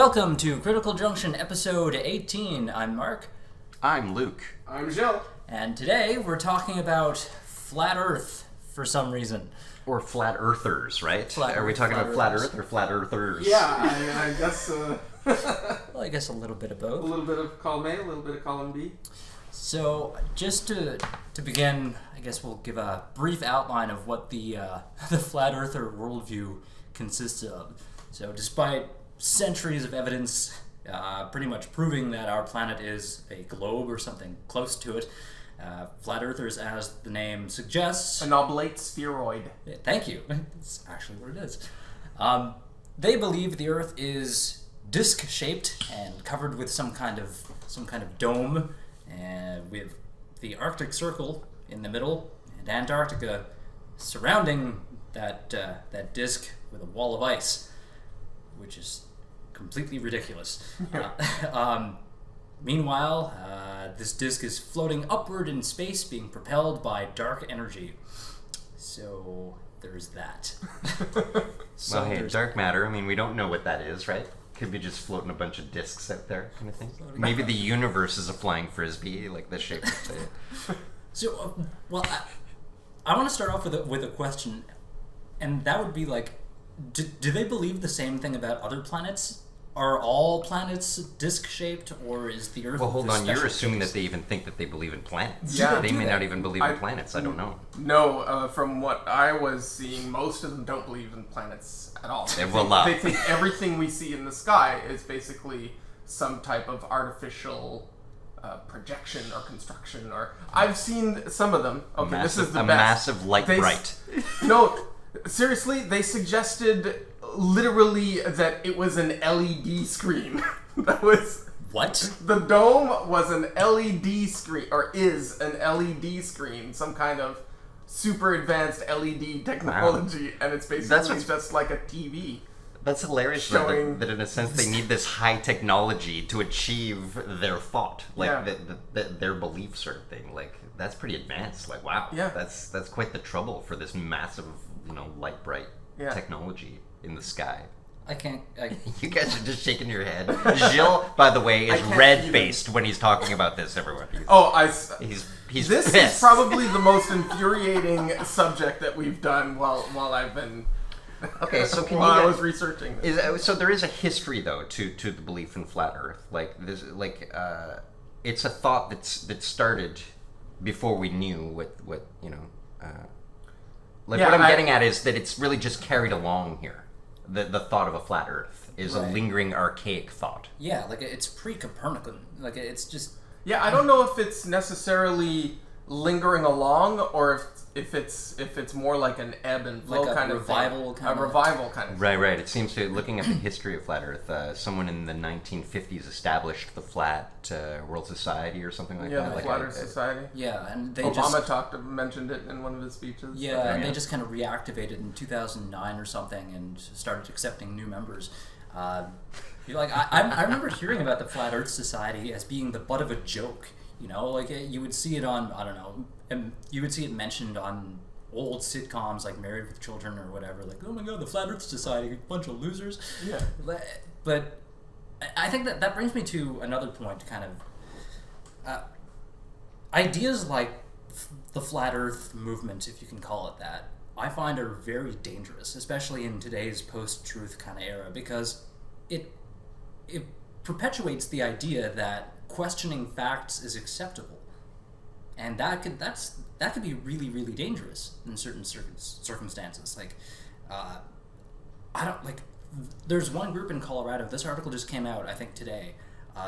Welcome to Critical Junction episode 18. I'm Mark. I'm Luke. I'm Jill. And today we're talking about flat Earth for some reason. Or flat earthers, right? Flat Are we Earth, talking flat about flat earthers. Earth or flat earthers? Yeah, I guess Well, I guess a little bit of a both. little bit of column A, a little bit of column B. So, just to begin, I guess we'll give a brief outline of what the the flat Earther worldview consists of. So, despite centuries of evidence pretty much proving that our planet is a globe or something close to it, flat Earthers, as the name suggests... An oblate spheroid. Thank you. It's actually what it is. They believe the Earth is disc-shaped and covered with some kind of dome, and with the Arctic Circle in the middle and Antarctica surrounding that disc with a wall of ice, which is completely ridiculous. Meanwhile, this disk is floating upward in space, being propelled by dark energy. So there's that. Well, hey, dark matter, I mean, we don't know what that is, right? Could be just floating a bunch of discs out there, kind of thing. Maybe the universe is a flying frisbee, like the shape of it. So, I want to start off with a question, and that would be like, do they believe the same thing about other planets? Are all planets disc-shaped, or is the Earth... Well, hold on, you're assuming case? that they even think that they believe in planets. Yeah. They Do may they? not even believe in planets, I don't know. No, from what I was seeing, most of them don't believe in planets at all. They think everything we see in the sky is basically some type of artificial projection or construction. Or I've seen some of them. Okay, this is the best. Massive light bright. No, seriously, they suggested literally that it was an LED screen. That was... What? The dome was an LED screen, or is an LED screen, some kind of super advanced LED technology, and it's basically just like a TV. That's hilarious Showing- that in a sense they need this high technology to achieve their thought, like their belief sort of thing. Like, that's pretty advanced. Like, wow, Yeah. that's quite the trouble for this massive, light bright technology in the sky. I can't... You guys are just shaking your head. Gilles, by the way, is red-faced when he's talking about this, everyone. He's This pissed. is probably the most infuriating subject that we've done while I've been... Okay, so can while you... I was researching this. So there is a history, though, to the belief in flat Earth. Like, this, it's a thought that started before we knew what what I'm getting at is that it's really just carried along here. The thought of a flat Earth is a lingering archaic thought. Yeah, like, it's pre-Copernican. Like, it's just... Yeah, I don't know if it's necessarily lingering along, or if it's more like an ebb and flow Like a kind of revival thing. kind of... A revival kind of thing. Right. It seems to, looking at the history of flat Earth, someone in the 1950s established the Flat World Society or something like that. Yeah, the like Flat Earth Society. Yeah, and they mentioned it in one of his speeches. Yeah, and they just kind of reactivated in 2009 or something and started accepting new members. I remember hearing about the Flat Earth Society as being the butt of a joke. Like, you would see it on, I don't know, and you would see it mentioned on old sitcoms like Married with Children or whatever. Like, oh my god, the Flat Earth Society, a bunch of losers. Yeah. But I think that brings me to another point, kind of. Ideas like the Flat Earth movement, if you can call it that, I find are very dangerous, especially in today's post-truth kind of era, because it perpetuates the idea that questioning facts is acceptable, and that could be really, really dangerous in certain circumstances. Like, there's one group in Colorado. This article just came out, I think, today.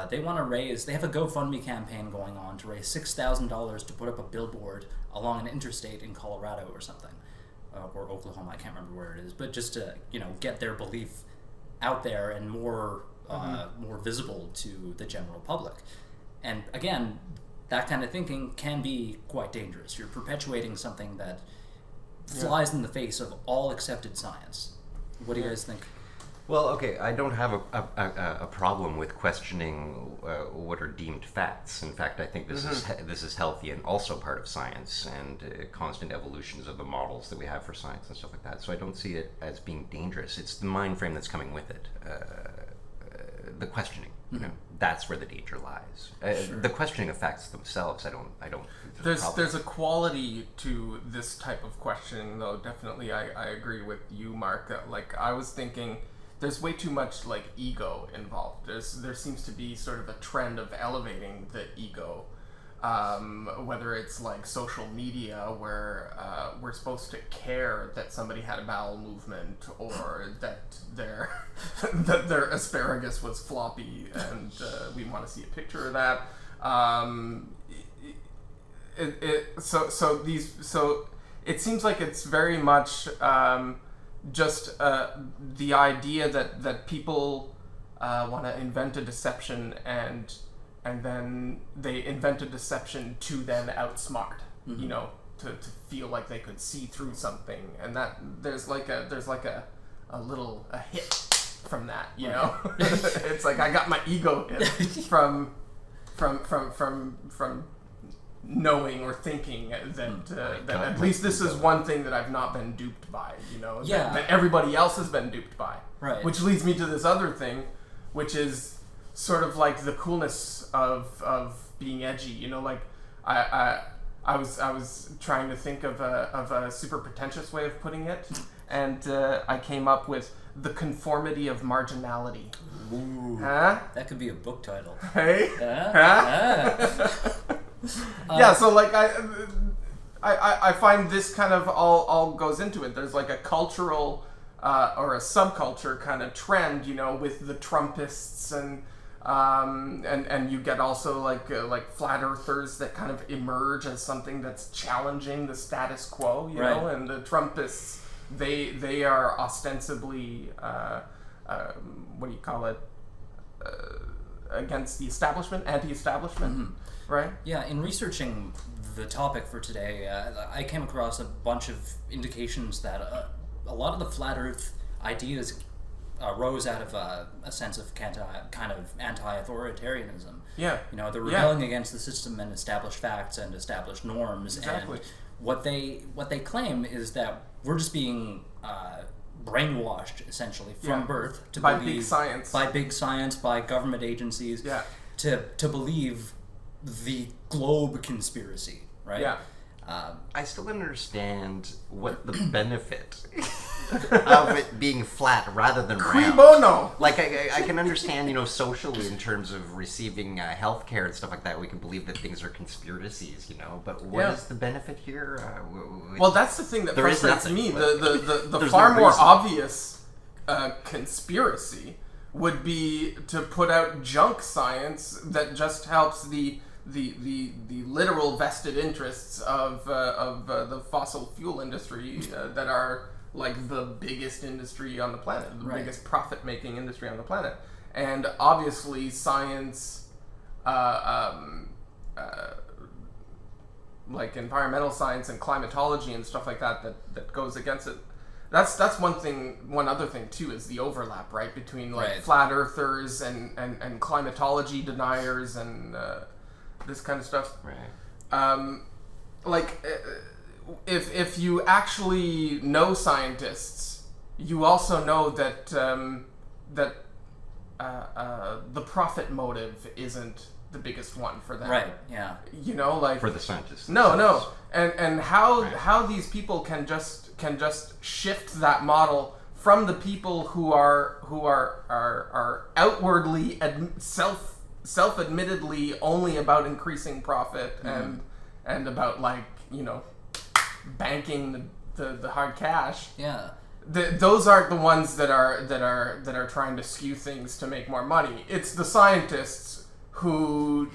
They have a GoFundMe campaign going on to raise $6,000 to put up a billboard along an interstate in Colorado or something, or Oklahoma. I can't remember where it is, but just to get their belief out there and more visible to the general public. And again, that kind of thinking can be quite dangerous. You're perpetuating something that flies in the face of all accepted science. What do you guys think? Well, okay, I don't have a problem with questioning what are deemed facts. In fact, I think this is healthy and also part of science and constant evolutions of the models that we have for science and stuff like that. So I don't see it as being dangerous. It's the mind frame that's coming with it. the questioning. You know, that's where the danger lies. The questioning of facts themselves, I don't think there's a quality to this type of questioning, though. Definitely, I agree with you, Mark. Like, I was thinking, there's way too much like ego involved. There seems to be sort of a trend of elevating the ego, whether it's like social media, where we're supposed to care that somebody had a bowel movement, or that their asparagus was floppy, and we want to see a picture of that. So it seems like it's very much just the idea that people want to invent a deception, and then they invent a deception to then outsmart, you know, to feel like they could see through something, and that there's like a little hit from that, you know. It's like I got my ego hit from knowing or thinking that at least this is one thing that I've not been duped by, you know, that everybody else has been duped by. Right. Which leads me to this other thing, which is sort of like the coolness of being edgy, you know, like I was trying to think of a super pretentious way of putting it, and I came up with the conformity of marginality. Ooh, huh? That could be a book title. Hey? Huh? Yeah, so like I find this kind of all goes into it. There's like a cultural or a subculture kind of trend, you know, with the Trumpists and you get also like flat earthers that kind of emerge as something that's challenging the status quo, you know, and the Trumpists, they are ostensibly what do you call it, against the establishment, anti-establishment, right? Yeah, in researching the topic for today, I came across a bunch of indications that a lot of the flat Earth ideas arose out of a sense of kind of anti-authoritarianism. Yeah. You know, they're rebelling against the system and established facts and established norms. Exactly. And what they claim is that we're just being brainwashed, essentially, from birth to by believe, big science, by government agencies, to believe the globe conspiracy, right? Yeah. I still don't understand what the benefit of it being flat rather than Cui round. bono. Like I can understand, you know, socially in terms of receiving health care and stuff like that, we can believe that things are conspiracies, you know. But what is the benefit here? Well, that's the thing that there frustrates is me. nothing, The far more obvious conspiracy would be to put out junk science that just helps the literal vested interests of the fossil fuel industry that are like the biggest industry on the planet, the biggest profit-making industry on the planet. And obviously science, like environmental science and climatology and stuff like that goes against it. That's one thing. One other thing too is the overlap, right, between like flat earthers and climatology deniers and this kind of stuff. Right. Like, if you actually know scientists, you also know that the profit motive isn't the biggest one for them. Right. Yeah. You know, like for the scientists. No. And how these people can just shift that model from the people who are outwardly self-admittedly only about increasing profit and about, like, you know, banking the hard cash. Yeah. Those aren't the ones that are trying to skew things to make more money. It's the scientists who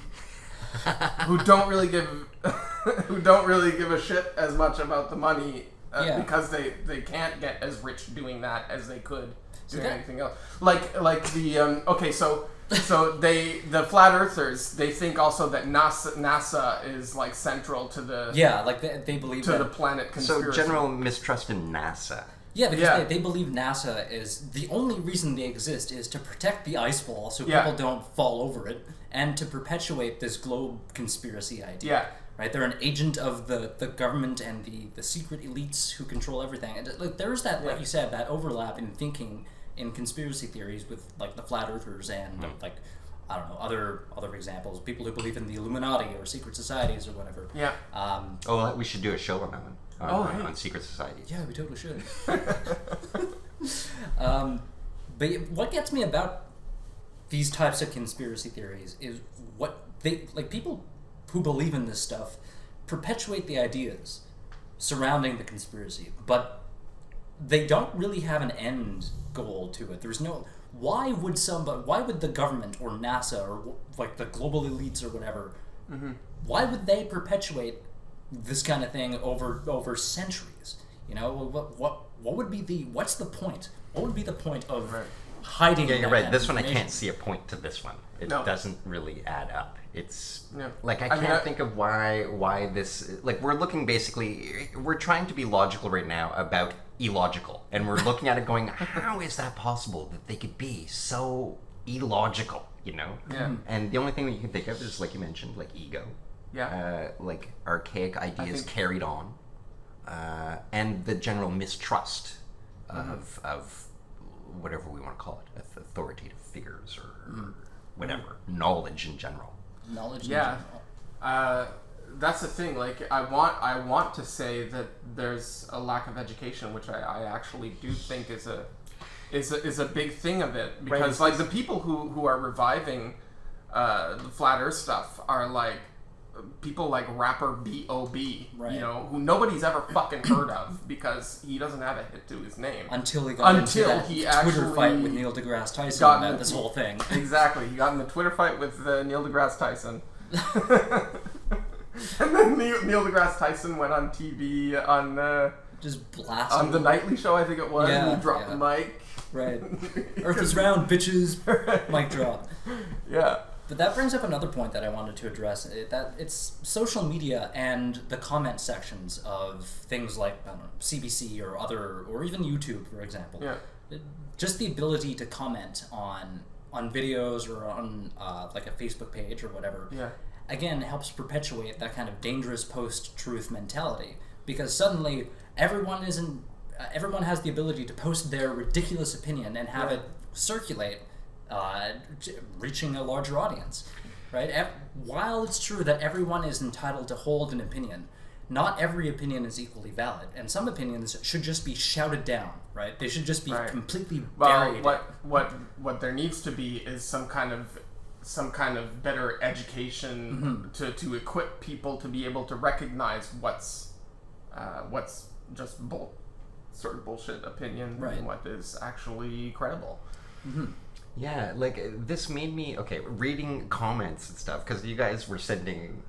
don't really give a shit as much about the money because they can't get as rich doing that as they could doing anything else. Like the the flat earthers, they think also that NASA is like central to the they believe to that the planet conspiracy. So general mistrust in NASA. Yeah, because they believe NASA is the only reason they exist is to protect the ice wall so people don't fall over it, and to perpetuate this globe conspiracy idea. Yeah. Right? They're an agent of the government and the secret elites who control everything. And like there's that, like you said, that overlap in thinking in conspiracy theories with like the flat earthers and like I don't know other examples, people who believe in the Illuminati or secret societies or whatever. Yeah. We should do a show on that one. On secret societies. Yeah, we totally should. But what gets me about these types of conspiracy theories is what they like. People who believe in this stuff perpetuate the ideas surrounding the conspiracy, but they don't really have an end goal to it. There's no. Why would the government or NASA or like the global elites or whatever? Why would they perpetuate this kind of thing over centuries? You know, what would be what's the point? What would be the point of hiding? Yeah, you're right. This one I information? can't see a point to this one. It No. doesn't really add up. It's I can't think of why this, like, we're looking basically, we're trying to be logical right now about illogical, and we're looking at it going, how is that possible that they could be so illogical, you know? Yeah. And the only thing that you can think of is, like you mentioned, like ego. Yeah. Like archaic ideas carried on, and the general mistrust of whatever we want to call it, authoritative figures or whatever, knowledge in general. Knowledge. Yeah. That's the thing. Like, I want to say that there's a lack of education, which I actually do think is a big thing of it, because like the people who are reviving the flat Earth stuff are like people like rapper B.O.B. You know, who nobody's ever fucking heard of because he doesn't have a hit to his name Until he got into that Twitter actually fight with Neil deGrasse Tyson about this whole thing. Exactly. He got in the Twitter fight with Neil deGrasse Tyson. And then Neil deGrasse Tyson went on TV on just blasting on the Nightly Show, I think it was, and he dropped the mic. Right. Earth is round, bitches. Mic drop. Yeah. But that brings up another point that I wanted to address. That it's social media and the comment sections of things like, I don't know, CBC or or even YouTube, for example. Yeah. Just the ability to comment on videos or on like a Facebook page or whatever. Yeah. Again, helps perpetuate that kind of dangerous post-truth mentality, because suddenly everyone has the ability to post their ridiculous opinion and have it circulate, reaching a larger audience, right? While it's true that everyone is entitled to hold an opinion, not every opinion is equally valid, and some opinions should just be shouted down, right? They should just be completely buried. What there needs to be is some kind of better education to equip people to be able to recognize what's just sort of bullshit opinion and what is actually credible. Yeah, like, this made me, reading comments and stuff, because you guys were sending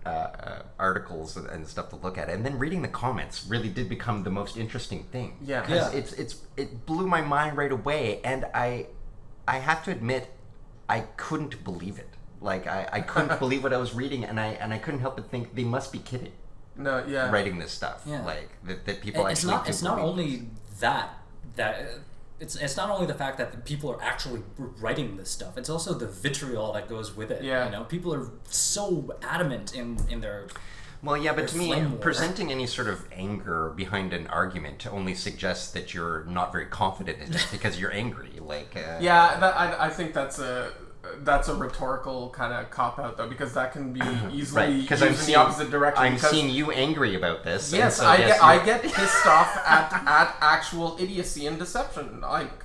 articles and stuff to look at, and then reading the comments really did become the most interesting thing. Yeah. Because it blew my mind right away, and I have to admit, I couldn't believe it. Like, I couldn't believe what I was reading, and I couldn't help but think they must be kidding. No, yeah. Writing this stuff. Yeah. Like, that people It's actually not only that it's not only the fact that the people are actually writing this stuff, it's also the vitriol that goes with it. Yeah. You know, people are so adamant in their... Well, yeah, but to me, flame war. presenting any sort of anger behind an argument only suggests that you're not very confident in it because you're angry. Like, I think that's a rhetorical kind of cop out, though, because that can be easily used in the opposite direction. I'm seeing you angry about this. Yes, so, I get pissed off at actual idiocy and deception. Like,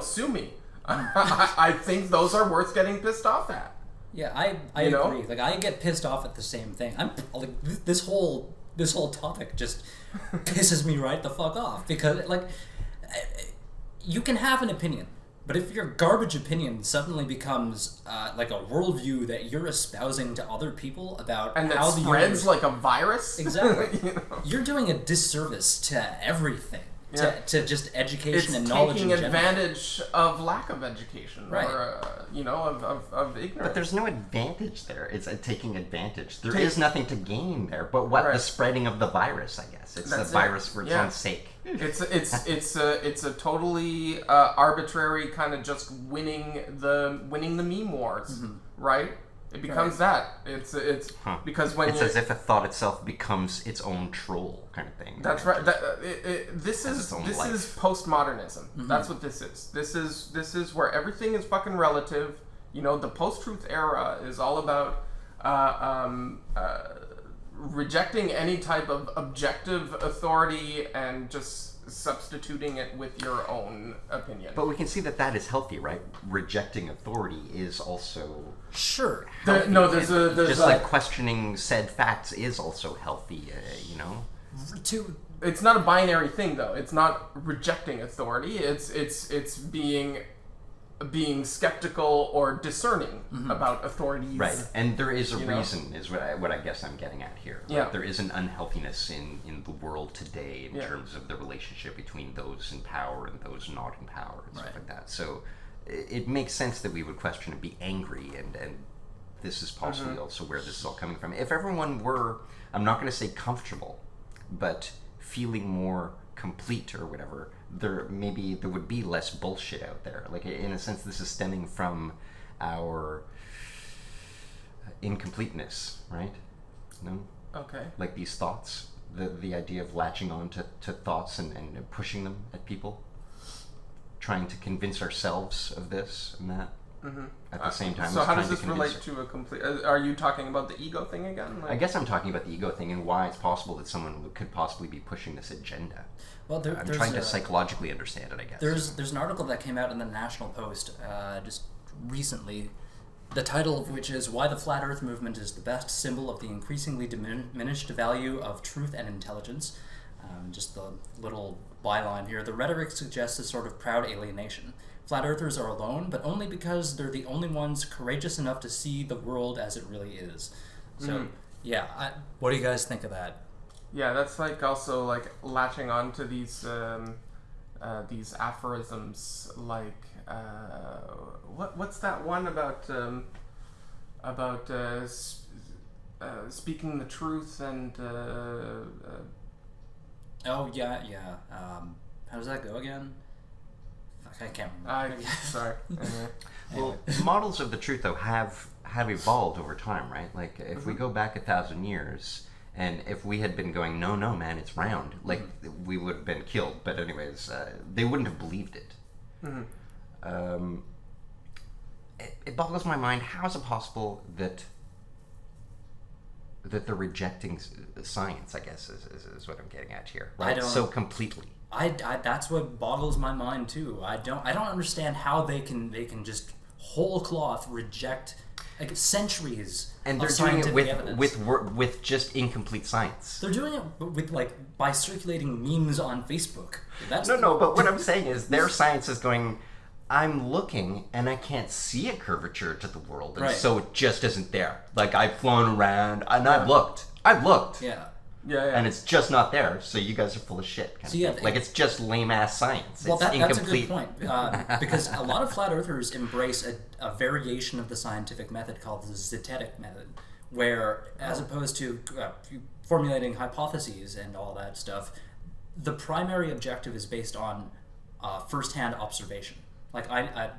sue me. I think those are worth getting pissed off at. Yeah, I agree. Like, I get pissed off at the same thing. I'm like, this whole topic just pisses me right the fuck off, because like, you can have an opinion, but if your garbage opinion suddenly becomes like a worldview that you're espousing to other people about and how that spreads like a virus, exactly, you're doing a disservice to everything. Yeah. To just education and knowledge. It's taking advantage of lack of education, right? Or of ignorance. But there's no advantage there. It's taking advantage. There is nothing to gain there. But what the spreading of the virus? I guess it's a virus for its own sake. It's a totally arbitrary kind of just winning the meme wars, right? It becomes that. It's because when it's as if a thought itself becomes its own troll kind of thing. That's right. This is postmodernism. That's what this is. This is where everything is fucking relative. You know, the post-truth era is all about rejecting any type of objective authority and just substituting it with your own opinion. But we can see that is healthy, right? Rejecting authority is also sure. There's like questioning said facts is also healthy, you know. It's not a binary thing, though. It's not rejecting authority. It's being skeptical or discerning about authorities. Right, and there is a reason, is what I guess I'm getting at here. Right? Yeah. There is an unhealthiness in the world today in terms of the relationship between those in power and those not in power and stuff like that. So it makes sense that we would question and be angry, and this is possibly also where this is all coming from. If everyone were, I'm not going to say comfortable, but feeling more complete or whatever, there would be less bullshit out there. Like, in a sense, this is stemming from our incompleteness, right? No? Okay. Like these thoughts, the idea of latching on to thoughts and pushing them at people, trying to convince ourselves of this and that at the same time. So how does this relate to a complete... Are you talking about the ego thing again? I guess I'm talking about the ego thing and why it's possible that someone could possibly be pushing this agenda. Well, I'm trying to psychologically understand it, I guess. There's an article that came out in the National Post just recently, the title of which is "Why the Flat Earth Movement is the Best Symbol of the Increasingly Diminished Value of Truth and Intelligence." Just the little byline here. The rhetoric suggests a sort of proud alienation. Flat Earthers are alone, but only because they're the only ones courageous enough to see the world as it really is. So, what do you guys think of that? Yeah, that's like also like latching on to these aphorisms, like what's that one about speaking the truth and how does that go again? Fuck, I can't remember. Sorry. Well, models of the truth though have evolved over time, right? Like if we go back 1,000 years. And if we had been going, no, man, it's round, like, we would have been killed. But anyways, they wouldn't have believed it. It boggles my mind, how is it possible that they're rejecting science, I guess, is what I'm getting at here. Right? So completely. That's what boggles my mind, too. I don't understand how they can just whole cloth reject... like centuries and they're of doing scientific it evidence. with just incomplete science. They're doing it with by circulating memes on Facebook. But what I'm saying is their science is going, I'm looking and I can't see a curvature to the world, and so it just isn't there. Like, I've flown around and I've looked. And it's just not there, so you guys are full of shit. Like, it's just lame-ass science. Well, it's that's a incomplete. good point. Because a lot of flat earthers embrace a variation of the scientific method called the zetetic method, where, as opposed to formulating hypotheses and all that stuff, the primary objective is based on first-hand observation. Like,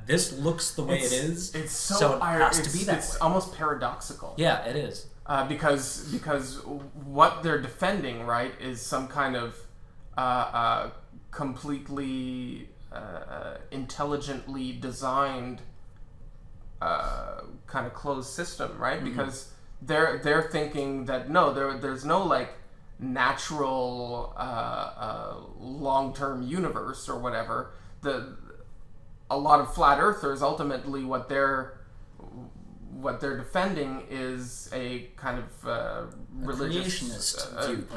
this looks the way it is, so it has to be that way. It's almost paradoxical. Yeah, it is. Because what they're defending, right, is some kind of completely intelligently designed kind of closed system, right? Because they're thinking that there's no like natural long-term universe or whatever. A lot of flat earthers ultimately what they're defending is a kind of religious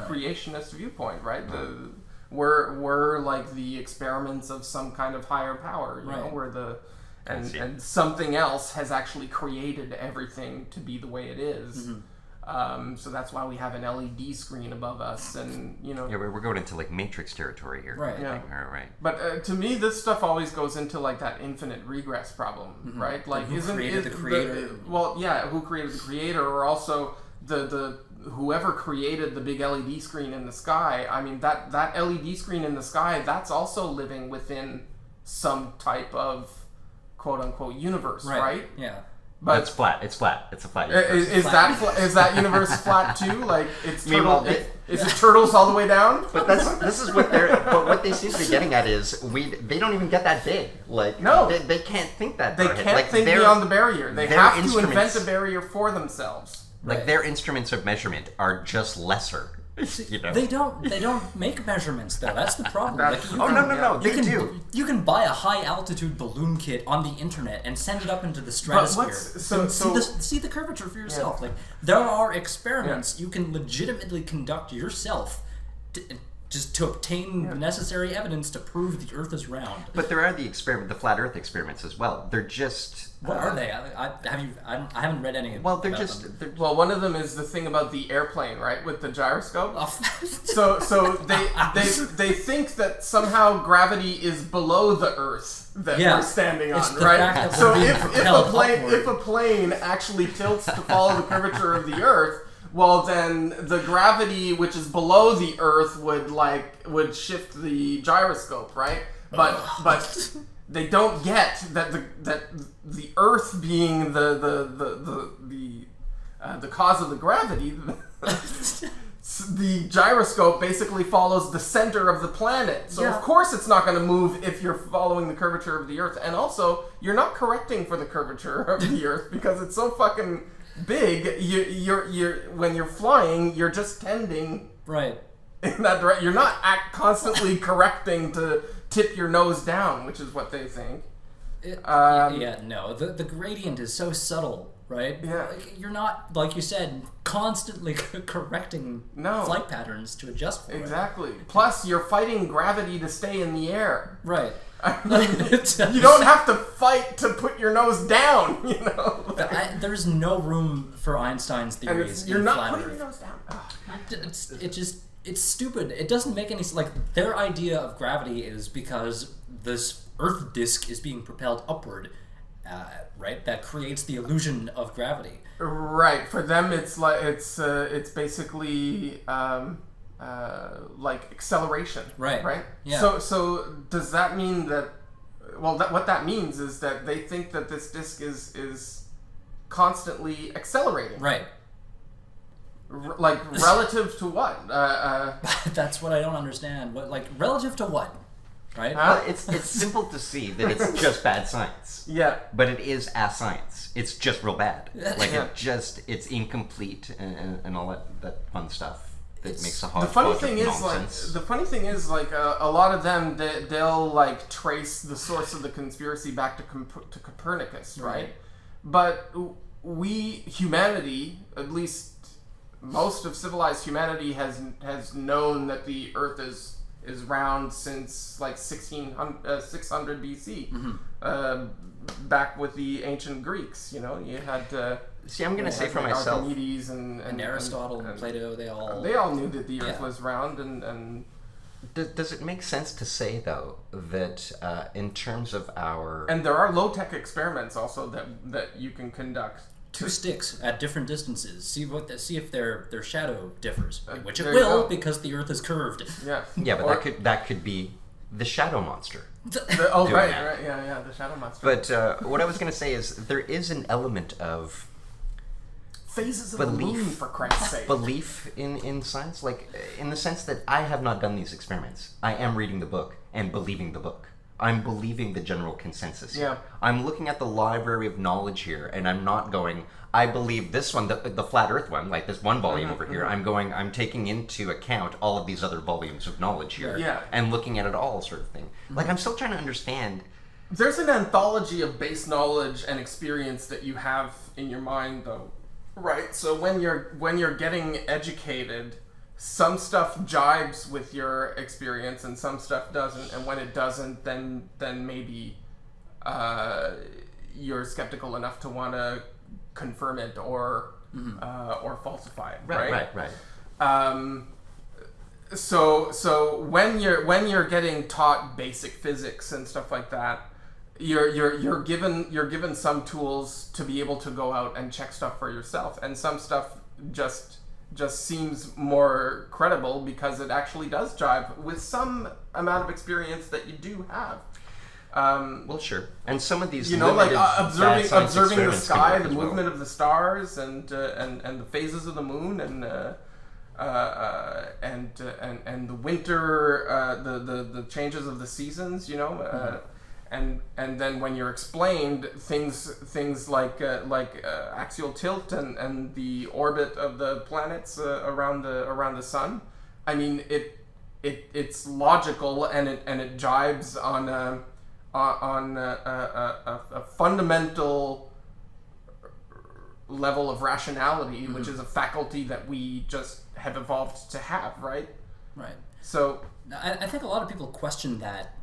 creationist viewpoint, right? We're like the experiments of some kind of higher power, you know, where and something else has actually created everything to be the way it is. So that's why we have an LED screen above us, and you know. Yeah, we're going into like Matrix territory here. Right. Yeah. Right. But to me, this stuff always goes into like that infinite regress problem, right? Like, who created the creator? Who created the creator, or also the whoever created the big LED screen in the sky. I mean, that LED screen in the sky, that's also living within some type of quote unquote universe, right? Yeah. But It's flat. It's flat. It's a flat is universe. that universe flat too? Like it's Meanwhile, is it turtles all the way down? But this is what what they seem to be getting at is they don't even get that big. Like No. they can't think that They far ahead. can't Like, think their- beyond the barrier. They their have to instruments- invent a barrier for themselves. Like Right. their instruments of measurement are just lesser. You know? They don't make measurements though. That's the problem. That's- you Oh can- no! You They can, do. you can buy a high altitude balloon kit on the internet and send it up into the stratosphere. and see the curvature for yourself. Like there are experiments you can legitimately conduct yourself just to obtain the necessary evidence to prove the Earth is round. But there are the flat Earth experiments as well. They're just What are they? I haven't read any. well, they're about just them. they're, Well, one of them is the thing about the airplane, right, with the gyroscope. Oh, So they think that somehow gravity is below the Earth that Yeah. we're standing It's on, the right? fact that So we're being if propelled if a upward. plane actually tilts to follow the curvature of the Earth, well then the gravity which is below the Earth would shift the gyroscope, right? But they don't get that the Earth being the cause of the gravity. The gyroscope basically follows the center of the planet. So Yeah. of course it's not going to move if you're following the curvature of the Earth. And also, you're not correcting for the curvature of the Earth because it's so fucking big. You're when you're flying, you're just tending right. in that direction. You're not constantly correcting to tip your nose down, which is what they think. No. The gradient is so subtle, right? Yeah. Like, you're not, like you said, constantly correcting No. flight patterns to adjust for Exactly. Plus, you're fighting gravity to stay in the air. it. Right. You don't have to fight to put your nose down, you know? There's no room for Einstein's And theories you're in not flat putting Earth. your nose down. It's stupid. It doesn't make any like their idea of gravity is because this Earth disk is being propelled upward, right? That creates the illusion of gravity. Right. For them, it's like it's basically like acceleration. Right. Right. Yeah. So does that mean that? Well, what that means is that they think that this disk is constantly accelerating. Right. Like relative to what? That's what I don't understand. What, like, relative to what? Right? well, it's simple to see that it's just bad science. Yeah. But it is a science. It's just real bad. Like Yeah. it's incomplete and all that fun stuff that makes a The hodgepodge funny of thing is, nonsense. a lot of them they'll like trace the source of the conspiracy back to Copernicus, right? But humanity, at least most of civilized humanity, has known that the Earth is round since like 600 BC. Back with the ancient Greeks, you know, you had See, I'm going to say for like myself, Archimedes and Aristotle and Plato, they all knew that the Earth Yeah. was round, and does it make sense to say, though, that in terms of our... and there are low-tech experiments also that you can conduct. two sticks at different distances. See if their shadow differs, which it there you will go. because the Earth is curved. Yeah. Yeah, but Or- that could be the shadow monster. Oh, doing right, that. yeah, the shadow monster. But what I was going to say is there is an element of phases of belief. the moon, for Christ's sake. belief in science, like in the sense that I have not done these experiments. I am reading the book and believing the book. I'm believing the general consensus here. Yeah. I'm looking at the library of knowledge here, and I'm not going, I believe this one, the flat earth one, like this one volume over here. I'm taking into account all of these other volumes of knowledge here. Yeah. And looking at it all, sort of thing. Like, I'm still trying to understand. There's an anthology of base knowledge and experience that you have in your mind, though, right? So when you're getting educated, some stuff jibes with your experience and some stuff doesn't. And when it doesn't, then maybe you're skeptical enough to want to confirm it or falsify it, right? Right. So when you're getting taught basic physics and stuff like that, you're given some tools to be able to go out and check stuff for yourself, and some stuff just seems more credible because it actually does jive with some amount of experience that you do have. Well, sure. And some of these you know, like limited bad science observing the experiments can sky, work the as well. movement of the stars, and the phases of the moon, and the winter, the changes of the seasons. You know, and then when you're explained things like axial tilt and the orbit of the planets around the sun. I mean, it's logical, and it jives on a fundamental level of rationality, which is a faculty that we just have evolved to have, right? Right. So I think a lot of people question that,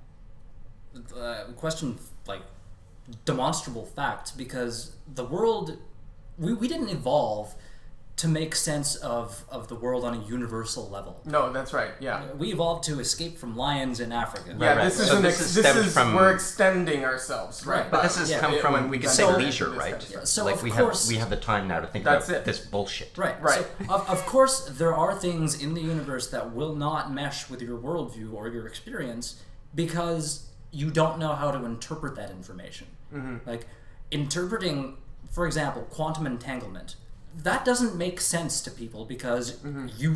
like demonstrable facts, because the world, we didn't evolve to make sense of the world on a universal level. no, that's right. Yeah. We evolved to escape from lions in Africa. Yeah, Right. this So is this is from- we're extending ourselves, right? But this has Yeah, come when from, we could say so- leisure, right? Yeah, so like of we course- have the time now to think That's about it. this bullshit. Right. Right. So, of course, there are things in the universe that will not mesh with your worldview or your experience because you don't know how to interpret that information. Like, interpreting, for example, quantum entanglement, that doesn't make sense to people because your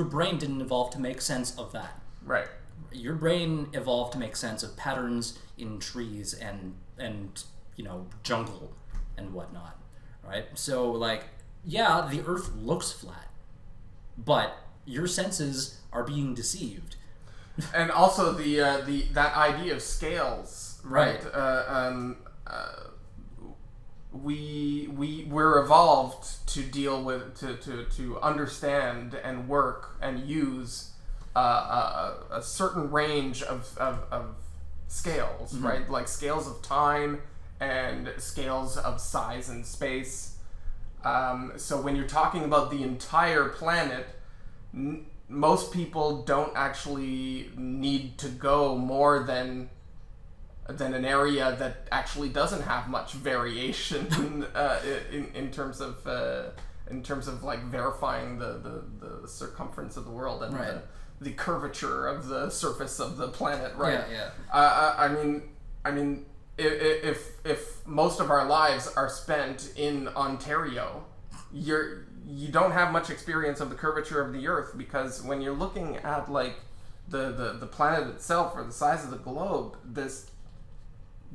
brain didn't evolve to make sense of that. Right. Your brain evolved to make sense of patterns in trees and jungle and whatnot, right? So like, yeah, the Earth looks flat, but your senses are being deceived. And also the that idea of scales, right? Right. We're evolved to deal with to understand and work and use a certain range of scales, right? Like scales of time and scales of size and space. So when you're talking about the entire planet, most people don't actually need to go more than an area that actually doesn't have much variation in terms of like verifying the circumference of the world and Right. the curvature of the surface of the planet, right? Yeah. I mean, if most of our lives are spent in Ontario, you don't have much experience of the curvature of the Earth, because when you're looking at like the planet itself or the size of the globe, this,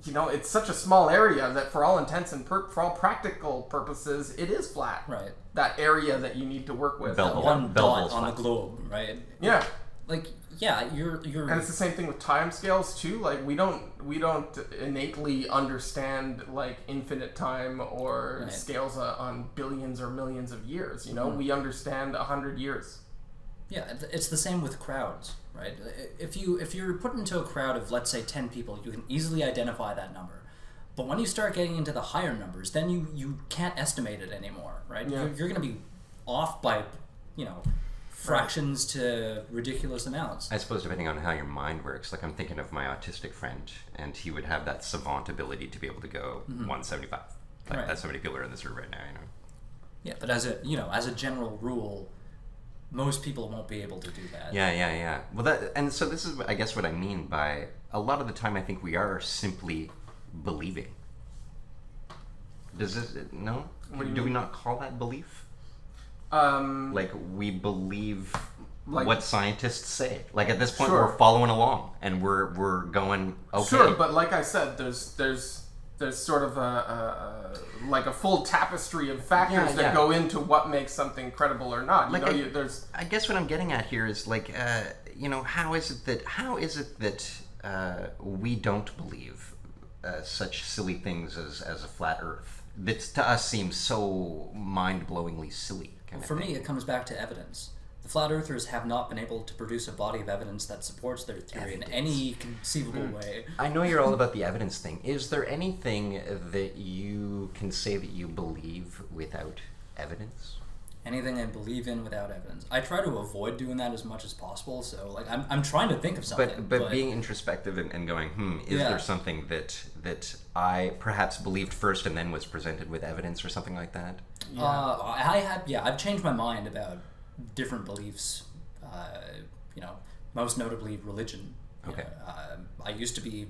you know, it's such a small area that for all intents and for all practical purposes, it is flat. Right. That area that you need to work with. Belleville. One Belleville's dot on the flat. globe, right? Yeah. Like, yeah, you're And it's the same thing with time scales too. Like we don't innately understand like infinite time or Right. scales on billions or millions of years. You know, we understand 100 years. Yeah, it's the same with crowds, right? If you're put into a crowd of, let's say, 10 people, you can easily identify that number. But when you start getting into the higher numbers, then you can't estimate it anymore, right? Yeah. You're going to be off by, fractions to ridiculous amounts. I suppose depending on how your mind works, like I'm thinking of my autistic friend, and he would have that savant ability to be able to go 175. Like Right. that's how many people are in this room right now, you know. Yeah, but as a general rule, most people won't be able to do that. Yeah. Well, and so this is, I guess, what I mean by a lot of the time. I think we are simply believing. Does this no? What do you Do we mean? not call that belief? Like we believe Like- what scientists say. Like at this point, Sure. we're following along and we're going okay. Sure, but like I said, there's sort of like a full tapestry of factors Yeah, that yeah. go into what makes something credible or not. Like There's I guess what I'm getting at here is like, how is it that we don't believe such silly things as a flat Earth? That to us seems so mind-blowingly silly. Kind of For thing. me, it comes back to evidence. The flat earthers have not been able to produce a body of evidence that supports their theory in any conceivable way. I know you're all about the evidence thing. Is there anything that you can say that you believe without evidence? Anything I believe in without evidence. I try to avoid doing that as much as possible, so like I'm trying to think of something. But being introspective and going, is Yeah. there something that I perhaps believed first and then was presented with evidence or something like that? I've changed my mind about different beliefs. Most notably religion. Okay. I used to be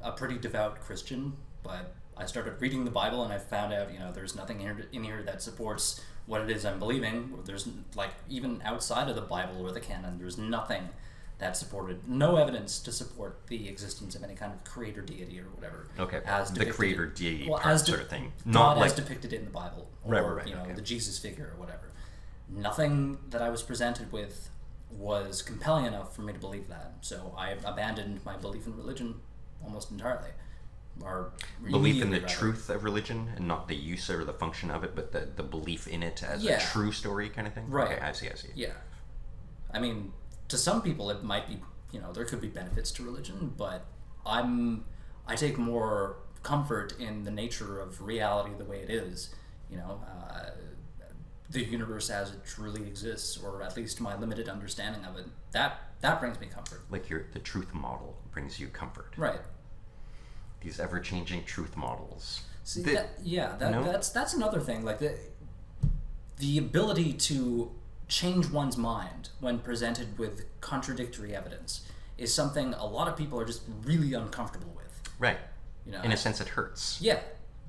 a pretty devout Christian, but I started reading the Bible and I found out, there's nothing in here that supports what it is I'm believing. There's, like, even outside of the Bible or the canon, there's nothing that supported, no evidence to support the existence of any kind of creator deity or whatever. Okay, as the creator deity sort of thing. God Not as like depicted in the Bible, or right, okay. the Jesus figure or whatever. Nothing that I was presented with was compelling enough for me to believe that. So I abandoned my belief in religion almost entirely. Or belief in the immediately, rather. truth of religion and not the use or the function of it, but the belief in it as a true story kind of thing? Right. Okay, I see. Yeah. I mean, to some people it might be, there could be benefits to religion, but I take more comfort in the nature of reality the way it is, the universe as it truly exists, or at least my limited understanding of it. That brings me comfort. Like the truth model brings you comfort. Right. These ever-changing truth models. See, that's another thing. Like the ability to change one's mind when presented with contradictory evidence is something a lot of people are just really uncomfortable with. Right. In a sense, it hurts. Yeah.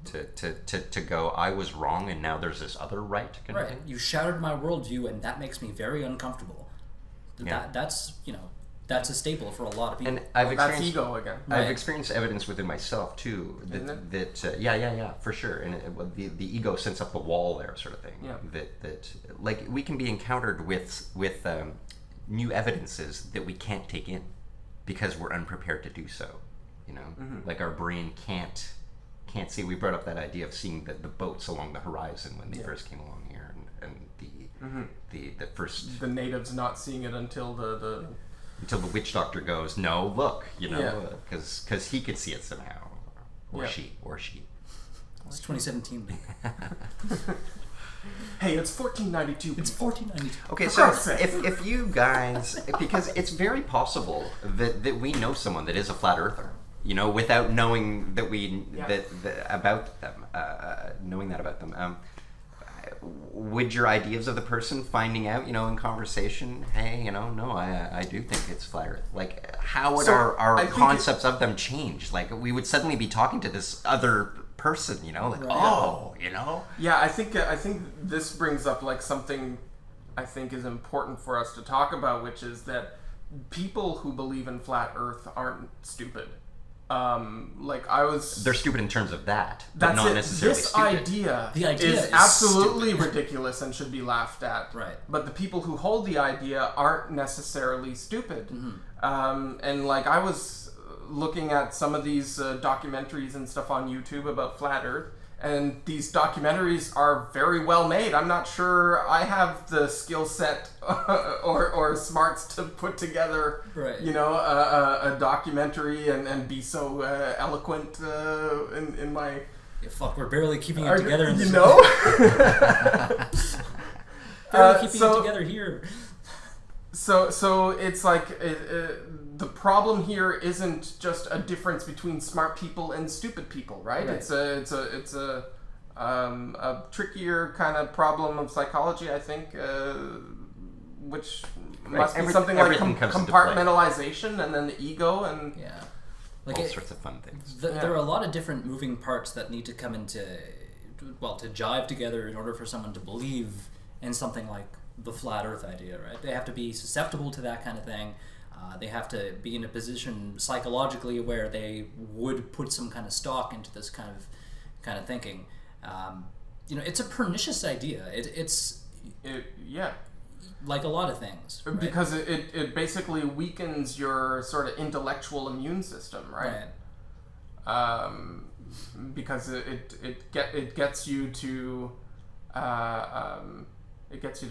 To go, I was wrong, and now there's this other right kind of thing. You shattered my worldview, and that makes me very uncomfortable. Yeah. That's a staple for a lot of people. And I've That's experienced ego again. I've experienced evidence within myself too that for sure, and the ego sends up the wall there, sort of thing. Yeah. That like we can be encountered with new evidences that we can't take in because we're unprepared to do so. Like our brain can't see. We brought up that idea of seeing the boats along the horizon when they first came along here, and the first the natives not seeing it until the witch doctor goes, no, look, because he could see it somehow, or she. It's 2017. Hey, it's 1492. It's 1492. Okay, so if you guys, because it's very possible that we know someone that is a flat earther, without knowing that about them, knowing that about them. Would your ideas of the person finding out, in conversation, hey, no, I do think it's flat Earth. Like, how would our concepts of them change? Like, we would suddenly be talking to this other person, Yeah, I think this brings up like something I think is important for us to talk about, which is that people who believe in flat Earth aren't stupid. They're stupid in terms of that, but that's not it. necessarily This stupid. The idea is is absolutely stupid. ridiculous and should be laughed at. Right. But the people who hold the idea aren't necessarily stupid. And like I was looking at some of these documentaries and stuff on YouTube about flat Earth, and these documentaries are very well made. I'm not sure I have the skill set or smarts to put together, a documentary and be so eloquent in my. Yeah, fuck, we're barely keeping it together. Barely keeping it together here. So it's like the problem here isn't just a difference between smart people and stupid people, right? It's a trickier kind of problem of psychology, I think, which must be something like compartmentalization and then the ego and all sorts of fun things. There are a lot of different moving parts that need to come to jive together in order for someone to believe in something like the flat Earth idea, right? They have to be susceptible to that kind of thing. They have to be in a position psychologically where they would put some kind of stock into this kind of thinking. It's a pernicious idea. It's like a lot of things, right? Because it basically weakens your sort of intellectual immune system, right? Because it gets you to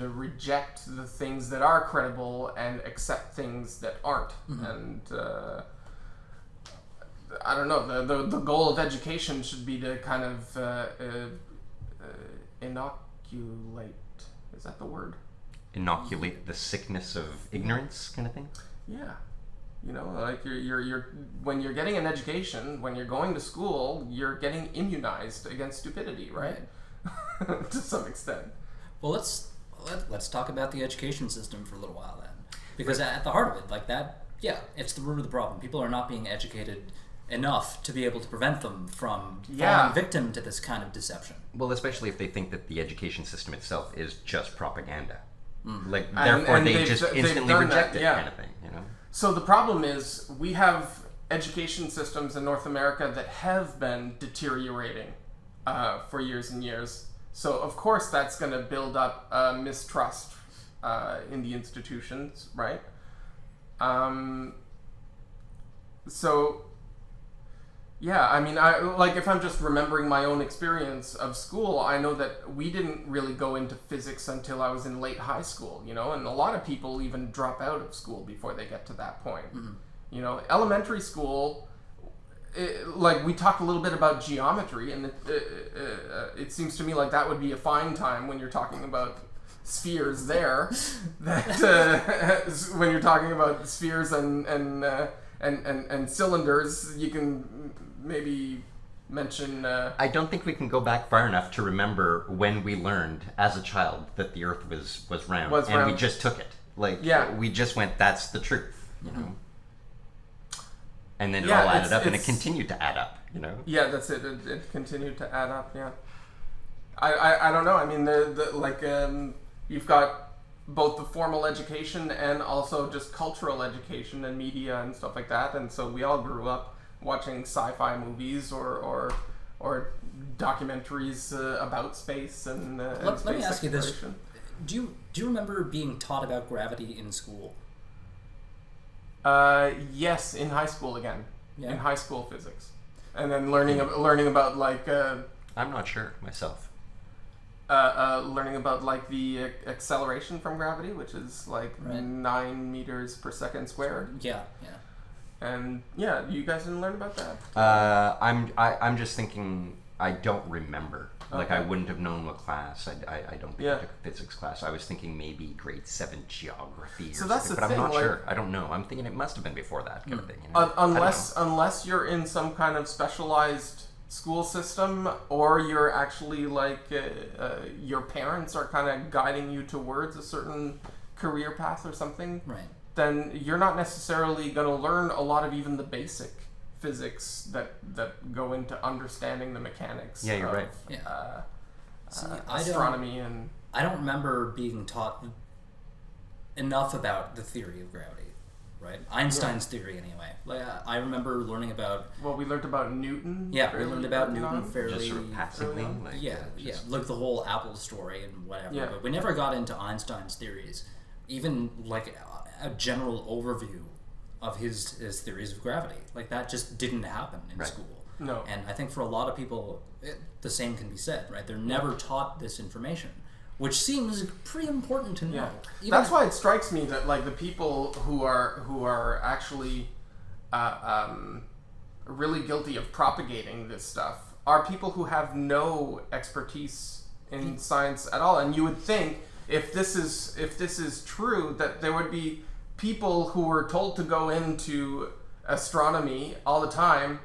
reject the things that are credible and accept things that aren't. And I don't know. The goal of education should be to kind of inoculate. Is that the word? Inoculate the sickness of ignorance, kind of thing. Yeah. Like you're when you're getting an education, when you're going to school, you're getting immunized against stupidity, right? To some extent. Well, let's talk about the education system for a little while then, because at the heart of it, like that, it's the root of the problem. People are not being educated enough to be able to prevent them from Yeah. falling victim to this kind of deception. Well, especially if they think that the education system itself is just propaganda. Like, And- therefore, and they they've- just they've instantly done reject that, it, yeah. kind of thing, you know? So the problem is we have education systems in North America that have been deteriorating for years and years. So of course that's going to build up mistrust in the institutions, right? So yeah, I mean, if I'm just remembering my own experience of school, I know that we didn't really go into physics until I was in late high school, you know, and a lot of people even drop out of school before they get to that point. You know, elementary school, we talked a little bit about geometry, and it seems to me like that would be a fine time when you're talking about spheres there. That when you're talking about spheres and cylinders, you can maybe mention. I don't think we can go back far enough to remember when we learned as a child that the Earth was round, and we just took it. We just went, "That's the truth," you know. And then it all added up, and it continued to add up, you know. Yeah, that's it. It continued to add up. Yeah. I don't know. I mean, you've got both the formal education and also just cultural education and media and stuff like that, and so we all grew up watching sci-fi movies or documentaries about space and Let space me ask you this: exploration. Do you remember being taught about gravity in school? Yes, in high school again. Yeah. In high school physics, and then learning about I'm not sure myself. learning about the acceleration from gravity, which is Right. 9 meters per second squared. Yeah. And yeah, you guys didn't learn about that. I'm just thinking. I don't remember. Like, I Okay. wouldn't have known what class. I don't think Yeah. I took a physics class. I was thinking maybe grade 7 geography. So or that's something, the but thing, I'm not like- sure. I don't know. I'm thinking it must have been before that kind of thing. You know? I don't Unless you're in some kind of specialized school system, or you're actually your parents are kind of guiding you towards a certain career path or something, Right. then you're not necessarily going to learn a lot of even the basic physics that go into understanding the mechanics. Yeah, you're of, right. Yeah. See, astronomy and I don't remember being taught enough about the theory of gravity, right? Einstein's theory, anyway. I remember learning about. well, we learned about Newton. Yeah, we fairly learned about early Newton on. fairly. Just sort of passively. early on. Like, Yeah, just- like the whole Apple story and whatever. Yeah. But we never got into Einstein's theories, even like a general overview of his theories of gravity. Like, that just didn't happen in Right. school. No. And I think for a lot of people, the same can be said, right? They're never taught this information, which seems pretty important to know. Yeah, Even that's why it strikes me that the people who are actually really guilty of propagating this stuff are people who have no expertise in science at all. And you would think if this is true, that there would be people who were told to go into astronomy all the time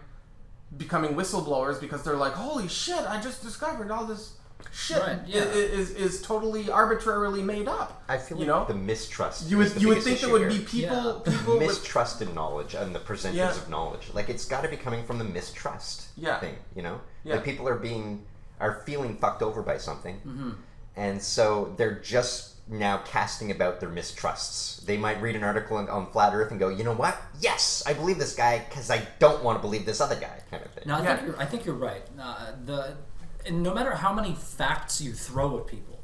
becoming whistleblowers because they're like, holy shit, I just discovered all this shit Right, yeah. is totally arbitrarily made up. I feel you like know? the mistrust. You would is the you would biggest think there issue would be here. people with Mistrust in knowledge and the presenters Yeah. of knowledge. Like, it's got to be coming from the mistrust Yeah. thing, you know? Yeah. Like, people are feeling fucked over by something, Mm-hmm. and so they're just now casting about their mistrusts. They might read an article on Flat Earth and go, you know what? Yes, I believe this guy because I don't want to believe this other guy, kind of thing. No, Yeah. I think you're right. And no matter how many facts you throw at people,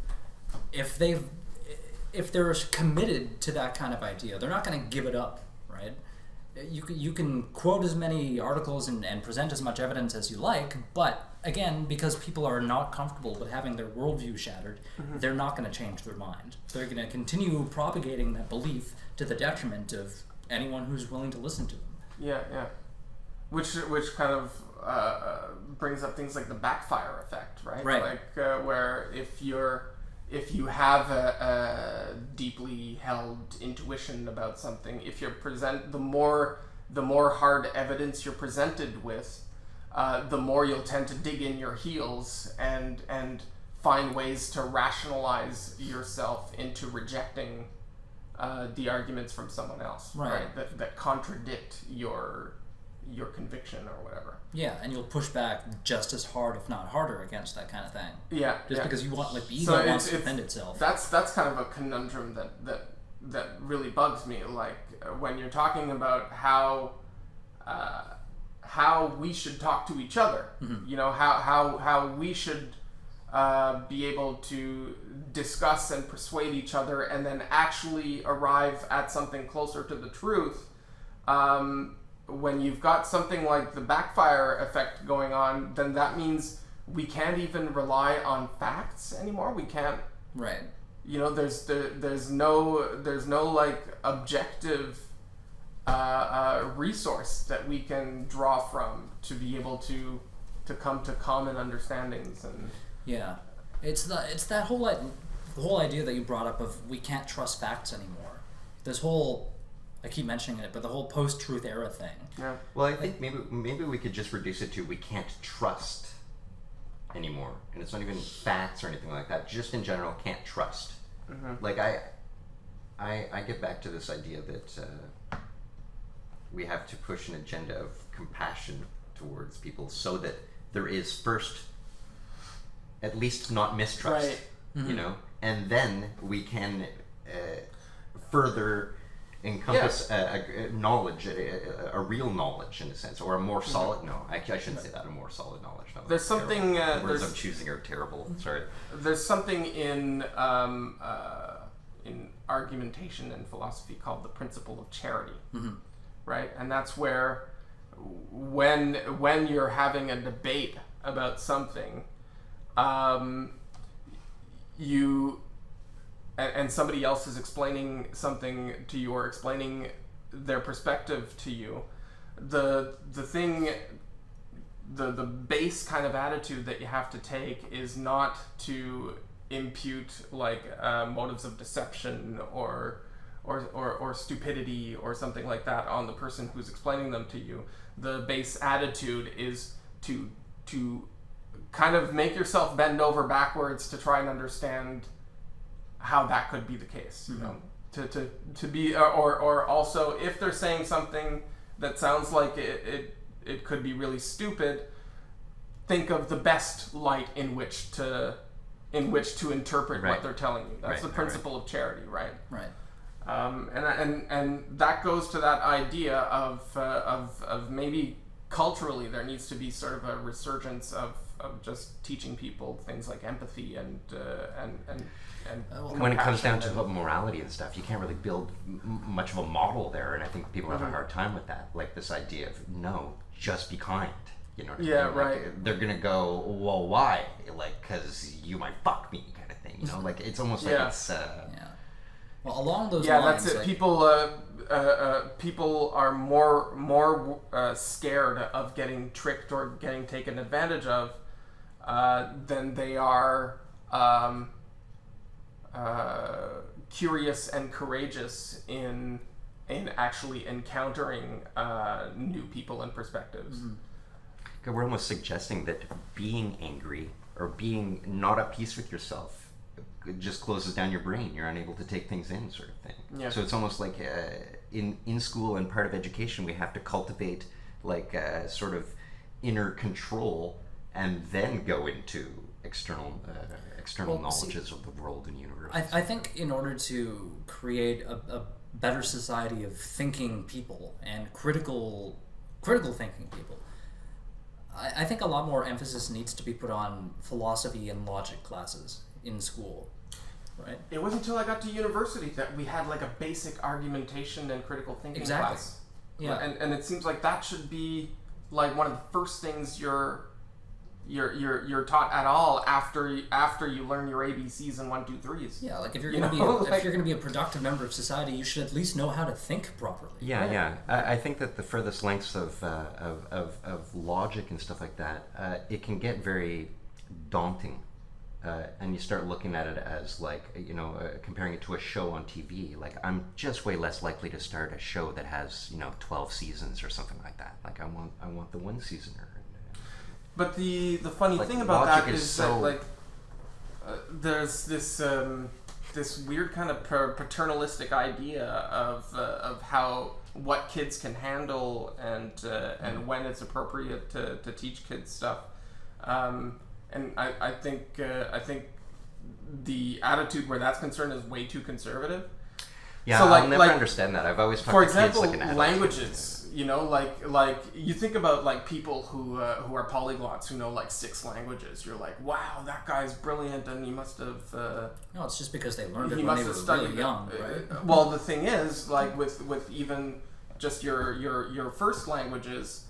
if they're committed to that kind of idea, they're not going to give it up, right? You can quote as many articles and present as much evidence as you like, but again, because people are not comfortable with having their worldview shattered, they're not going to change their mind. They're going to continue propagating that belief to the detriment of anyone who's willing to listen to them. Yeah, which kind of brings up things like the backfire effect, right? Right. Like where if you have a deeply held intuition about something, if you're the more hard evidence you're presented with, the more you'll tend to dig in your heels and find ways to rationalize yourself into rejecting the arguments from someone else, Right. That contradict your your conviction or whatever. Yeah, and you'll push back just as hard, if not harder, against that kind of thing. Yeah, Just because you want, like, the ego wants to defend itself. That's kind of a conundrum that really bugs me. Like when you're talking about how we should talk to each other, you know, how we should be able to discuss and persuade each other, and then actually arrive at something closer to the truth. When you've got something like the backfire effect going on, then that means we can't even rely on facts anymore. We can't. Right. You know, there's no like objective resource that we can draw from to be able to come to common understandings. And yeah, it's that whole the whole idea that you brought up of we can't trust facts anymore. This whole, I keep mentioning it, but the whole post-truth era thing. Yeah. Well, I think maybe we could just reduce it to we can't trust anymore, and it's not even facts or anything like that. Just in general, can't trust. Like I get back to this idea that we have to push an agenda of compassion towards people, so that there is first, at least not mistrust, right. You know, and then we can further encompass a knowledge, a real knowledge in a sense, or a more solid. No, I shouldn't say that. A more solid knowledge. No, There's something. the words I'm choosing are terrible. Sorry. There's something in argumentation and philosophy called the principle of charity, right? And that's where when you're having a debate about something, you and somebody else is explaining something to you or explaining their perspective to you, the base kind of attitude that you have to take is not to impute like motives of deception or stupidity or something like that on the person who's explaining them to you. The base attitude is to kind of make yourself bend over backwards to try and understand how that could be the case, you know, to be, or also if they're saying something that sounds like it could be really stupid, think of the best light in which to interpret what they're telling you. That's the principle of charity, right? Right. And that goes to that idea of maybe culturally there needs to be sort of a resurgence of just teaching people things like empathy and when it comes down to morality and stuff, you can't really build much of a model there, and I think people have a hard time with that. Like this idea of no, just be kind. You know what I mean? Like, right. They're gonna go, well, why? Like, because you might fuck me, kind of thing. You know, like it's almost like it's. Well, along those lines. Yeah, that's it. Like, people are more scared of getting tricked or getting taken advantage of than they are curious and courageous in actually encountering new people and perspectives. We're almost suggesting that being angry or being not at peace with yourself just closes down your brain. You're unable to take things in, sort of thing. Yeah. So it's almost like in school and part of education, we have to cultivate like sort of inner control and then go into external knowledges of the world and universe. I think in order to create a better society of thinking people and critical thinking people, I think a lot more emphasis needs to be put on philosophy and logic classes in school, right? It wasn't until I got to university that we had like a basic argumentation and critical thinking class. Yeah. And it seems like that should be like one of the first things you're taught at all after you learn your ABCs and 1, 2, 3s. Yeah, like if you're gonna be a productive member of society, you should at least know how to think properly. Yeah. I think that the furthest lengths of logic and stuff like that, it can get very daunting, and you start looking at it as like comparing it to a show on TV. Like I'm just way less likely to start a show that has 12 seasons or something like that. Like I want the one seasoner. But the funny thing about that is that like there's this weird kind of paternalistic idea of how what kids can handle and when it's appropriate to teach kids stuff. And I think the attitude where that's concerned is way too conservative. Yeah, So, I'll never understand that. I've always talked for to kids example, like an adult. languages. You know, like you think about like people who are polyglots who know like 6 languages. You're like, wow, that guy's brilliant, and he must have. No, it's just because they learned it He when must they have were studied really it. young, right? Well, the thing is, like with even just your first languages,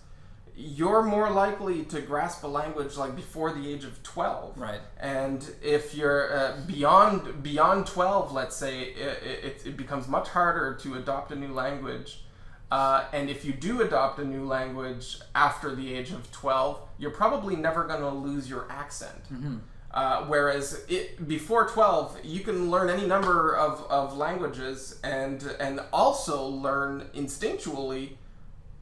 you're more likely to grasp a language like before the age of 12. Right. And if you're beyond 12, let's say, it becomes much harder to adopt a new language. And if you do adopt a new language after the age of 12, you're probably never going to lose your accent. Whereas before 12, you can learn any number of languages and also learn instinctually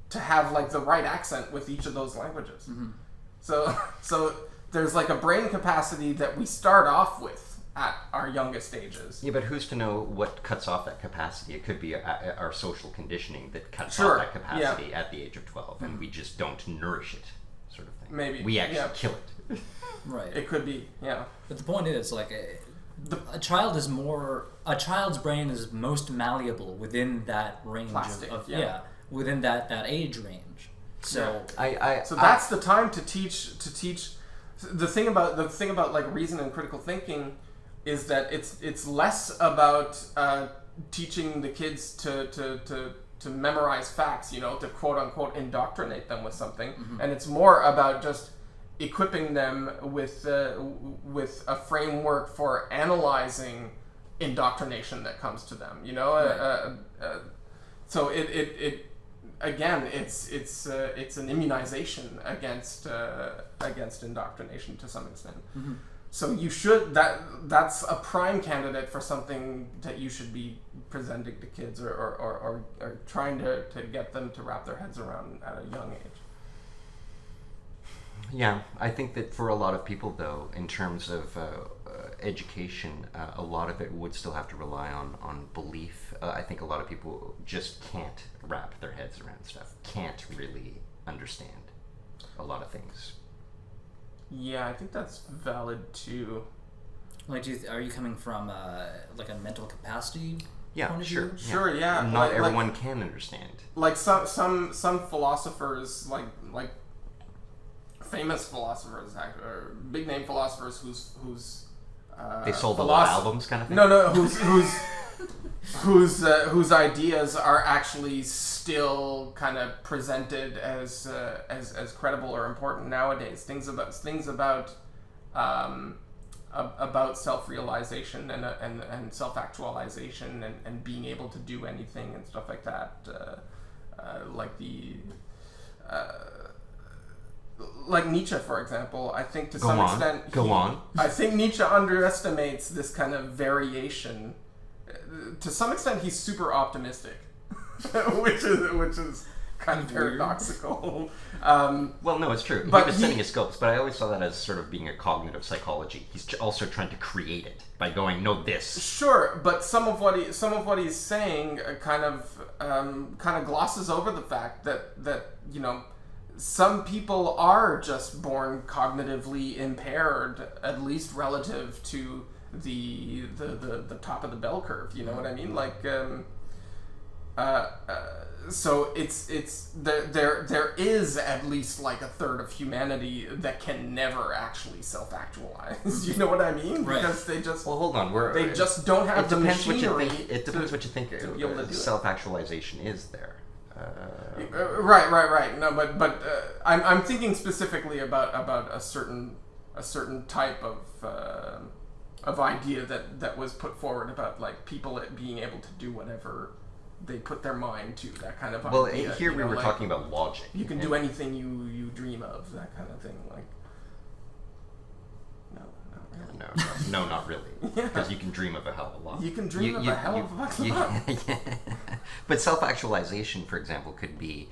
to have like the right accent with each of those languages. So there's like a brain capacity that we start off with at our youngest ages. Yeah, but who's to know what cuts off that capacity? It could be our social conditioning that cuts Sure, off that capacity at the age of 12, and we just don't nourish it, sort of thing. Maybe, We actually yeah. kill it. Right. It could be, yeah. But the point is, like, a child's brain is most malleable within that range Plastic, of yeah. within that age range. So So that's the time to teach. The thing about like reason and critical thinking is that it's less about teaching the kids to memorize facts, you know, to quote unquote indoctrinate them with something, and it's more about just equipping them with a framework for analyzing indoctrination that comes to them, you know. Right. So it again, it's an immunization against indoctrination to some extent. So you should that's a prime candidate for something that you should be presenting to kids or trying to get them to wrap their heads around at a young age. Yeah, I think that for a lot of people, though, in terms of education, a lot of it would still have to rely on belief. I think a lot of people just can't wrap their heads around stuff, can't really understand a lot of things. Yeah, I think that's valid too. like, are you coming from like a mental capacity Yeah, point of sure. view? Sure, yeah. Not Like- everyone can understand. Like some philosophers, like famous philosophers, or big name philosophers whose They sold a lot of albums, kind of thing. No, whose ideas are actually still kind of presented as credible or important nowadays. Things about self-realization and self-actualization and being able to do anything and stuff like that. Like Nietzsche, for example, I think to some extent... I think Nietzsche underestimates this kind of variation. To some extent, he's super optimistic, which is kind of paradoxical. Well, no, it's true. but He was he- setting his scopes, but I always saw that as sort of being a cognitive psychology. He's also trying to create it by going, no, this. Sure, but some of what he's saying kind of glosses over the fact that you know, some people are just born cognitively impaired, at least relative to the top of the bell curve. You know what I mean? Like, so it's there is at least like a third of humanity that can never actually self-actualize. You know what I mean? Right. Because they just Well, hold on. they just don't have It the depends what you machinery. think. It depends what you think to be able to do it. self-actualization is there. Right. No, but I'm thinking specifically about a certain type of idea that was put forward about like people being able to do whatever they put their mind to. That kind of Well, idea. here you we know, were like, talking about logic. You can and- do anything you dream of. That kind of thing. Like, no, not really. No, not really. Yeah. Because you can dream of a hell of a lot. You can dream of a hell of a lot. Yeah. But self-actualization, for example, could be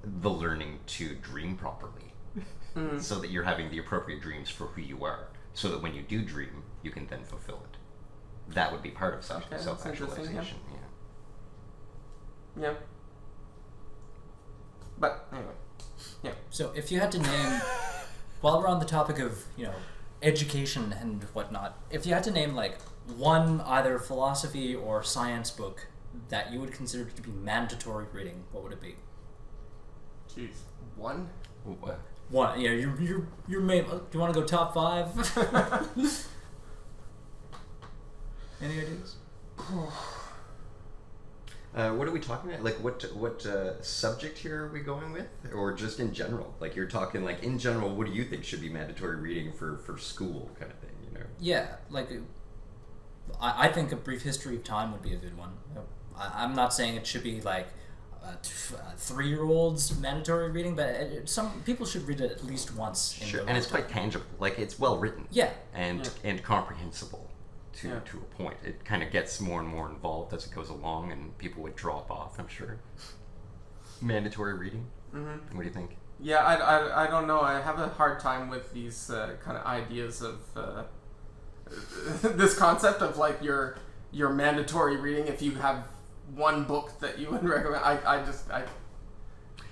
the learning to dream properly, so that you're having the appropriate dreams for who you are, so that when you do dream, you can then fulfill it. That would be part of Okay, that's self-actualization. interesting, Yeah. But anyway, yeah. So if you had to name, while we're on the topic of, education and whatnot, if you had to name like one either philosophy or science book that you would consider to be mandatory reading, what would it be? Jeez, one? What? One, your main. Do you want to go top 5? Any ideas? What are we talking about? Like, what subject here are we going with, or just in general? Like, you're talking like in general. What do you think should be mandatory reading for school, kind of thing? Yeah, like I think A Brief History of Time would be a good one. I'm not saying it should be like 3-year-olds mandatory reading, but some people should read it at least once. Sure, and it's quite tangible. Like, it's well written. Yeah, and comprehensible. To a point. It kind of gets more and more involved as it goes along, and people would drop off, I'm sure. Mandatory reading? Mm-hmm. What do you think? Yeah, I don't know. I have a hard time with these kind of ideas of this concept of like your mandatory reading if you have one book that you would recommend.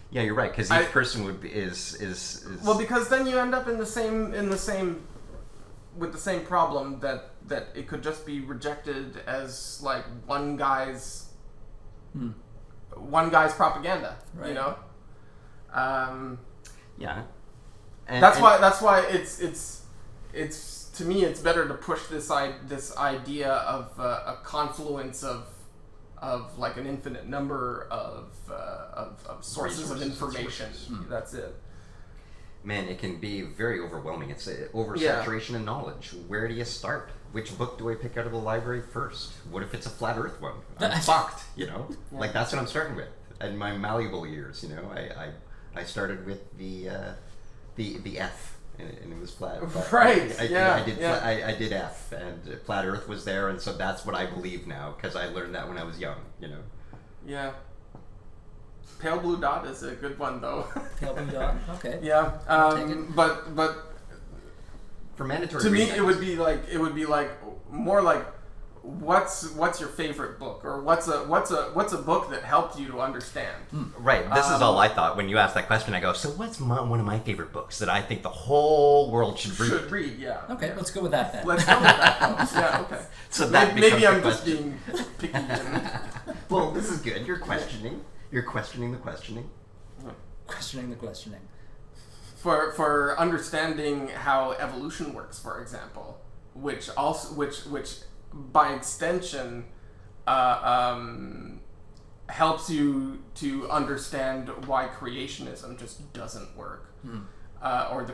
Yeah, you're right, because each person would be is well, because then you end up in the same with the same problem that it could just be rejected as like one guy's propaganda, right. Yeah. That's why it's to me it's better to push this idea of a confluence of like an infinite number of sources of information. That's it. Man, it can be very overwhelming. It's oversaturation in knowledge. Where do you start? Which book do I pick out of the library first? What if it's a flat Earth one? I'm fucked, Yeah. Like, that's what I'm starting with. In my malleable years, I started with the F, and it was flat. Right. I did F, and flat Earth was there, and so that's what I believe now because I learned that when I was young. Yeah. Pale Blue Dot is a good one, though. Pale Blue Dot. Okay. Yeah. But for mandatory to me, reading, it would be like more like what's your favorite book, or what's a book that helped you to understand. Right. This is all I thought when you asked that question. I go, so what's one of my favorite books that I think the whole world should read? Yeah. Okay, let's go with that then. Let's go with that. Though. Yeah. Okay. So that maybe I'm becomes just being picky. Well, this is good. You're questioning. You're questioning the questioning. Questioning the questioning. For understanding how evolution works, for example, which by extension helps you to understand why creationism just doesn't work, or the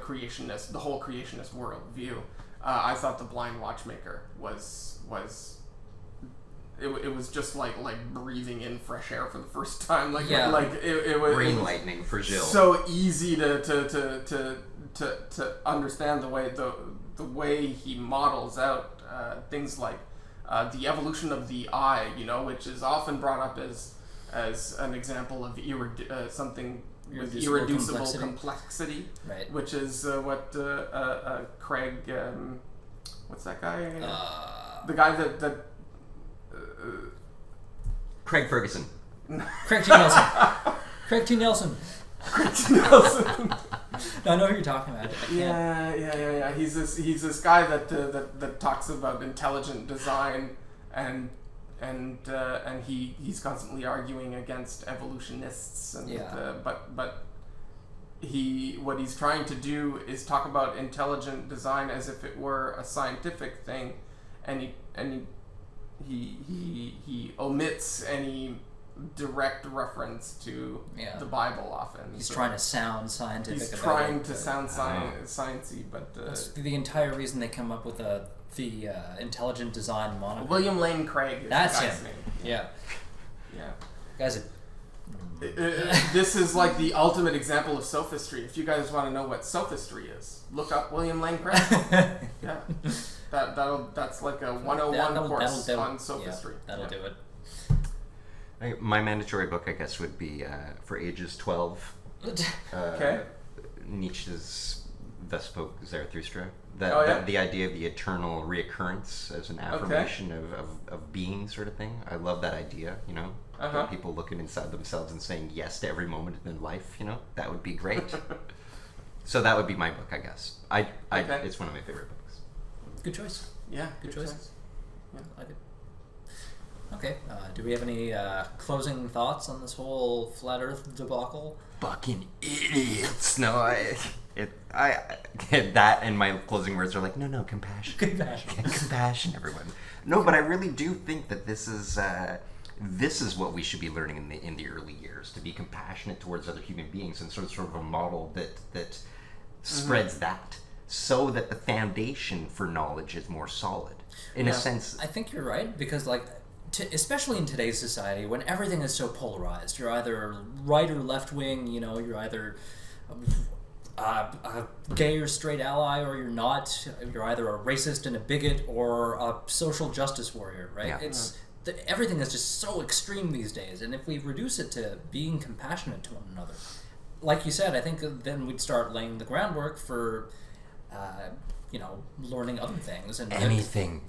whole creationist worldview. I thought The Blind Watchmaker was. It was just like breathing in fresh air for the first time. It was brain lightning for Jill. So easy to understand the way he models out things like the evolution of the eye, which is often brought up as an example of something with irreducible complexity, right. Which is what Craig, what's that guy? The guy that Craig Ferguson. Craig T. Nelson. Craig T. Nelson. Craig T. Nelson. I know who you're talking about. Yeah. He's this guy that talks about intelligent design, and he's constantly arguing against evolutionists, and but what he's trying to do is talk about intelligent design as if it were a scientific thing, and he omits any direct reference to the Bible often. He's trying to sound scientific. He's trying to sound sciencey, but that's the entire reason they come up with the intelligent design moniker. William Lane Craig is that's the guy's him. name. Yeah. Guys, this is like the ultimate example of sophistry. If you guys want to know what sophistry is, look up William Lane Craig. Yeah. That's like a 101 course on sophistry. That'll do it. My mandatory book, I guess, would be for ages 12. Okay. Nietzsche's thus spoke Zarathustra. Oh, yeah? The idea of the eternal reoccurrence as an affirmation of being, sort of thing. I love that idea, you know? People looking inside themselves and saying yes to every moment in life, you know? That would be great. So that would be my book, I guess. It's one of my favorite books. Good choice. Yeah, Good choice. Yeah. I like it. Okay. Do we have any closing thoughts on this whole flat Earth debacle? Fucking idiots! No, that and my closing words are like, no, compassion. Compassion, everyone. No, but I really do think that this is what we should be learning in the early years, to be compassionate towards other human beings, and sort of a model that spreads that, so that the foundation for knowledge is more solid. In a sense, I think you're right, because especially in today's society, when everything is so polarized, you're either right or left wing. You know, you're either a gay or straight ally, or you're not. You're either a racist and a bigot, or a social justice warrior. Right? Yeah. Everything is just so extreme these days, and if we reduce it to being compassionate to one another, like you said, I think then we'd start laying the groundwork for learning other things. And anything.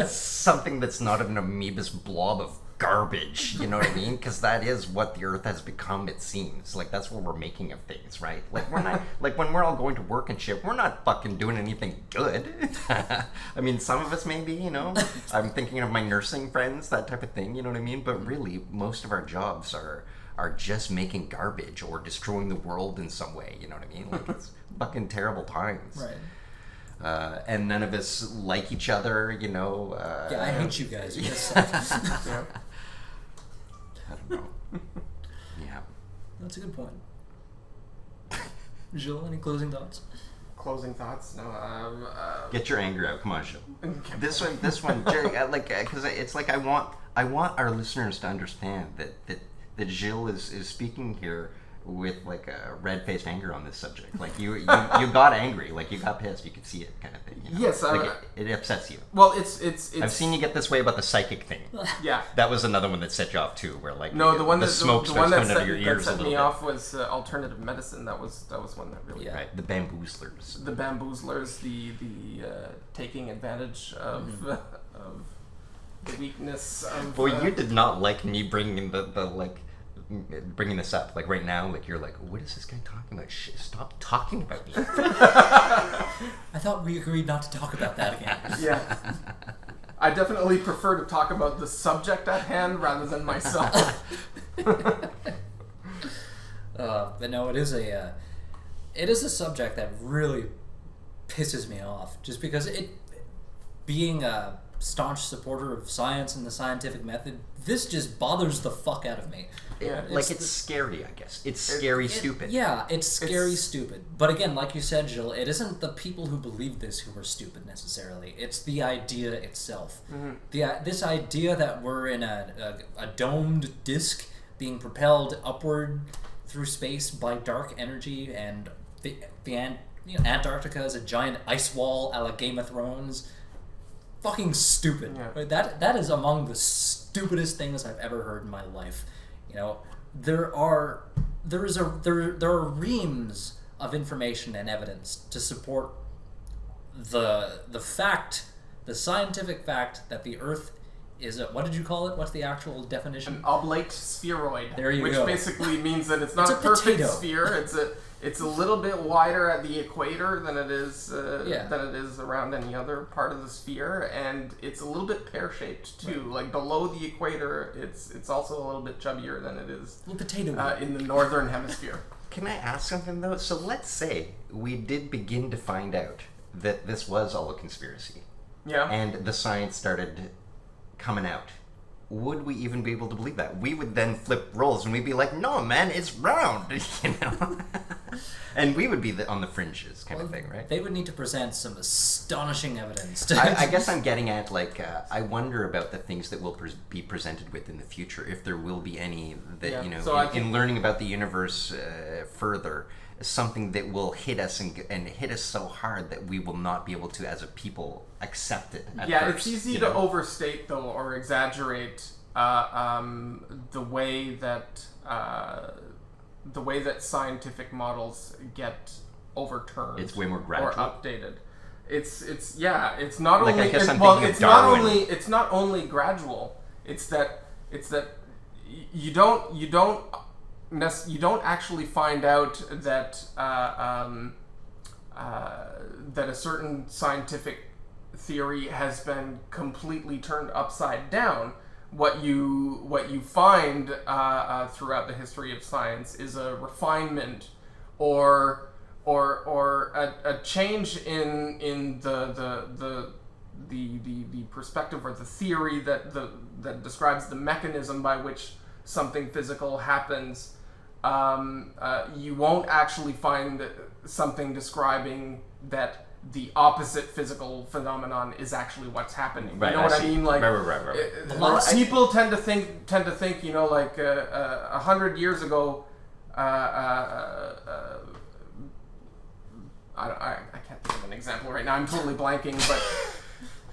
Something that's not an amoebus blob of garbage, you know what I mean? Because that is what the Earth has become, it seems. Like, that's what we're making of things, right? Like, we're not, like, when we're all going to work and shit, we're not fucking doing anything good. I mean, some of us maybe, you know? I'm thinking of my nursing friends, that type of thing, you know what I mean? But really, most of our jobs are just making garbage or destroying the world in some way, you know what I mean? Like, it's fucking terrible times. Right. And none of us like each other, you know. Yeah, I hate you guys. You guys suck. I don't know. Yeah. That's a good point. Jill, any closing thoughts? Closing thoughts? No. Get your anger out. Come on, Jill. This one, like, because it's like I want our listeners to understand that Jill is speaking here with like a red-faced anger on this subject. Like you got angry, like you got pissed. You could see it, kind of thing. You know? Yes, like it upsets you. Well, it's. I've seen you get this way about the psychic thing. Yeah, that was another one that set you off too. Where like no, the one the that smoke starts coming out of your ears. That set me off was alternative medicine. That was one that really. Yeah. Right, the bamboozlers. The bamboozlers, the taking advantage of the weakness of. Well, you did not like me bringing bringing this up, like right now, like you're like, what is this guy talking about? Shit, stop talking about me. I thought we agreed not to talk about that again. Yeah, I definitely prefer to talk about the subject at hand rather than myself. But no, it is a subject that really pisses me off, just because being a staunch supporter of science and the scientific method, this just bothers the fuck out of me. Yeah, it's scary, I guess. It's scary stupid. Yeah, it's scary stupid. But again, like you said, Jill, it isn't the people who believe this who are stupid necessarily. It's the idea itself. Mm-hmm. This idea that we're in a domed disk being propelled upward through space by dark energy, and Antarctica is a giant ice wall a la Game of Thrones. Fucking stupid. Yeah. That is among the stupidest things I've ever heard in my life. You know, there are reams of information and evidence to support the scientific fact that the Earth is what did you call it? What's the actual definition? An oblate spheroid. There you go. Which basically means that it's not a perfect sphere. It's a little bit wider at the equator than it is around any other part of the sphere, and it's a little bit pear-shaped too. Right. Like below the equator, it's also a little bit chubbier than it is in the northern hemisphere. Can I ask something though? So let's say we did begin to find out that this was all a conspiracy. Yeah. And the science started coming out. Would we even be able to believe that? We would then flip roles and we'd be like, no, man, it's round, you know? And we would be on the fringes kind of thing, right? They would need to present some astonishing evidence. I guess I'm getting at, like, I wonder about the things that will be presented with in the future, if there will be any that, you know, so in learning about the universe further, something that will hit us and hit us so hard that we will not be able to, as a people, accept it at first, it's easy to overstate, though, or exaggerate the way that scientific models get overturned. It's way more or gradual. updated. It's not Like, only I guess I'm well, thinking of it's not Darwin. only it's not only gradual. It's that you don't actually find out that that a certain scientific theory has been completely turned upside down. What you find throughout the history of science is a refinement or a change in the perspective or the theory that describes the mechanism by which something physical happens. You won't actually find something describing that the opposite physical phenomenon is actually what's happening. Right, You know what I see. mean? Like, Right. people tend to think, you know, like 100 years ago. I can't think of an example right now. I'm totally blanking,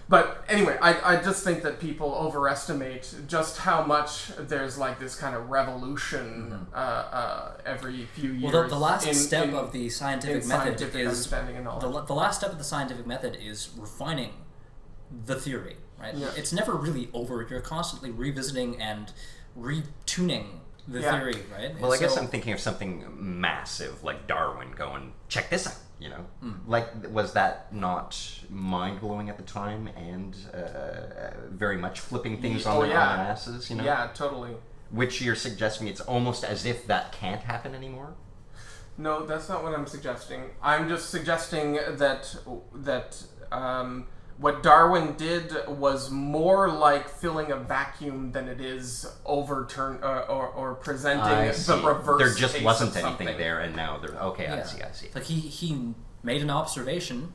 but anyway, I just think that people overestimate just how much there's like this kind of revolution every few years. Well, the last step of the scientific method scientific is understanding and knowledge. the last step of the scientific method is refining the theory, right? Yeah. It's never really over. You're constantly revisiting and retuning the theory, right? Well, I guess I'm thinking of something massive like Darwin going, check this out, you know? Like, was that not mind-blowing at the time and very much flipping things on their asses, you know? Yeah, totally. Which you're suggesting it's almost as if that can't happen anymore? No, that's not what I'm suggesting. I'm just suggesting that what Darwin did was more like filling a vacuum than it is overturn or presenting the reverse. There just case wasn't of anything something. there, and now there. Okay, I see. Like he made an observation,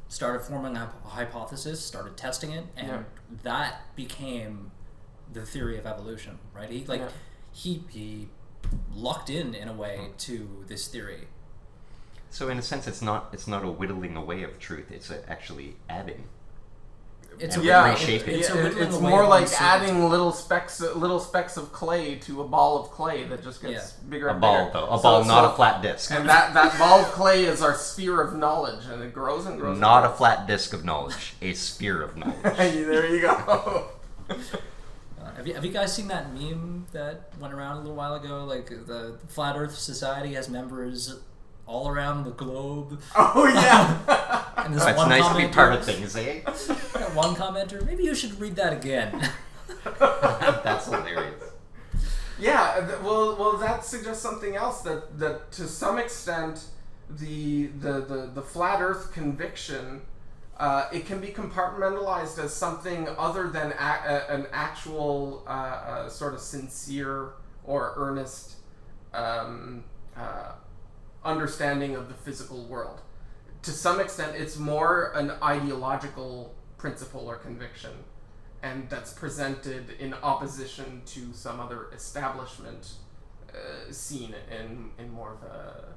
started forming a hypothesis, started testing it, and that became the theory of evolution, right? He locked in a way to this theory. So in a sense, it's not a whittling away of truth. It's actually adding. It's reshaping. It's more like adding little specks of clay to a ball of clay that just gets bigger and bigger. A ball, not a flat disc. And that ball of clay is our sphere of knowledge, and it grows and grows. Not a flat disc of knowledge, a sphere of knowledge. There you go. Have you guys seen that meme that went around a little while ago? Like, the Flat Earth Society has members all around the globe. Oh, yeah. And this It's one nice to be part commenter- of things, eh? One commenter, maybe you should read that again. That's hilarious. Yeah, well, that suggests something else that to some extent the flat Earth conviction it can be compartmentalized as something other than an actual sort of sincere or earnest understanding of the physical world. To some extent, it's more an ideological principle or conviction, and that's presented in opposition to some other establishment seen in more of a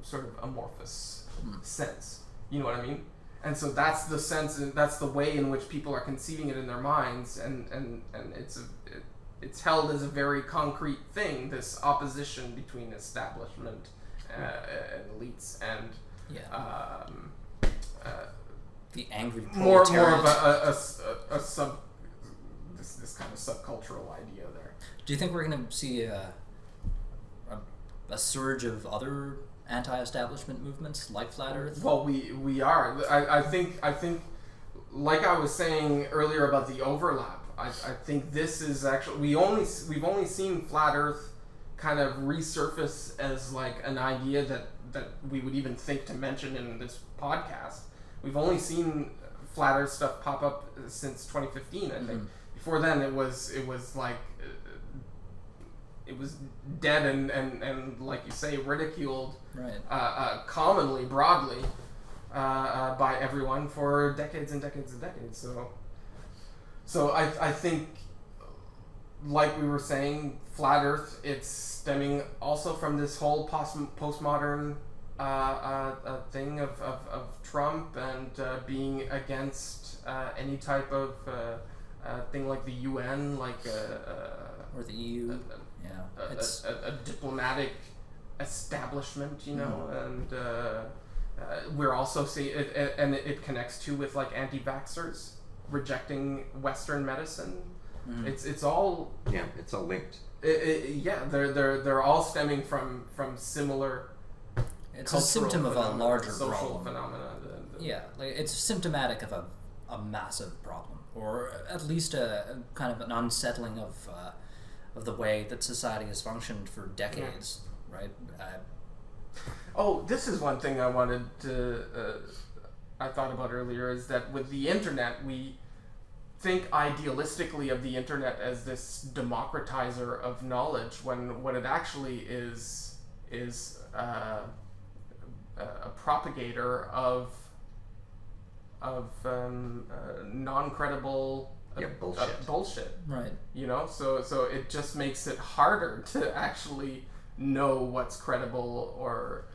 sort of amorphous sense. You know what I mean? And so that's the sense, and that's the way in which people are conceiving it in their minds, and it's held as a very concrete thing, this opposition between establishment and elites and The angry more proletariat. of a sub this kind of subcultural idea there. Do you think we're going to see a surge of other anti-establishment movements like Flat Earth? Well, we are. I think like I was saying earlier about the overlap. I think this is actually we've only seen Flat Earth kind of resurface as like an idea that we would even think to mention in this podcast. We've only seen Flat Earth stuff pop up since 2015. I think before then it was like it was dead and like you say ridiculed, Right. commonly, broadly, by everyone for decades and decades and decades. So I think, like we were saying, Flat Earth, it's stemming also from this whole postmodern thing of Trump and being against any type of thing like the UN, like Or the EU. a diplomatic establishment, you know, and we're also seeing it, and it connects too with like anti-vaxxers rejecting Western medicine. It's all it's all linked. They're all stemming from similar. It's a symptom of a larger social problem. Phenomena. Yeah, like it's symptomatic of a massive problem, or at least a kind of an unsettling of the way that society has functioned for decades, right? This is one thing I wanted to. I thought about earlier is that with the internet, we think idealistically of the internet as this democratizer of knowledge, when what it actually is a propagator of non-credible bullshit. Right. So it just makes it harder to actually know what's credible or.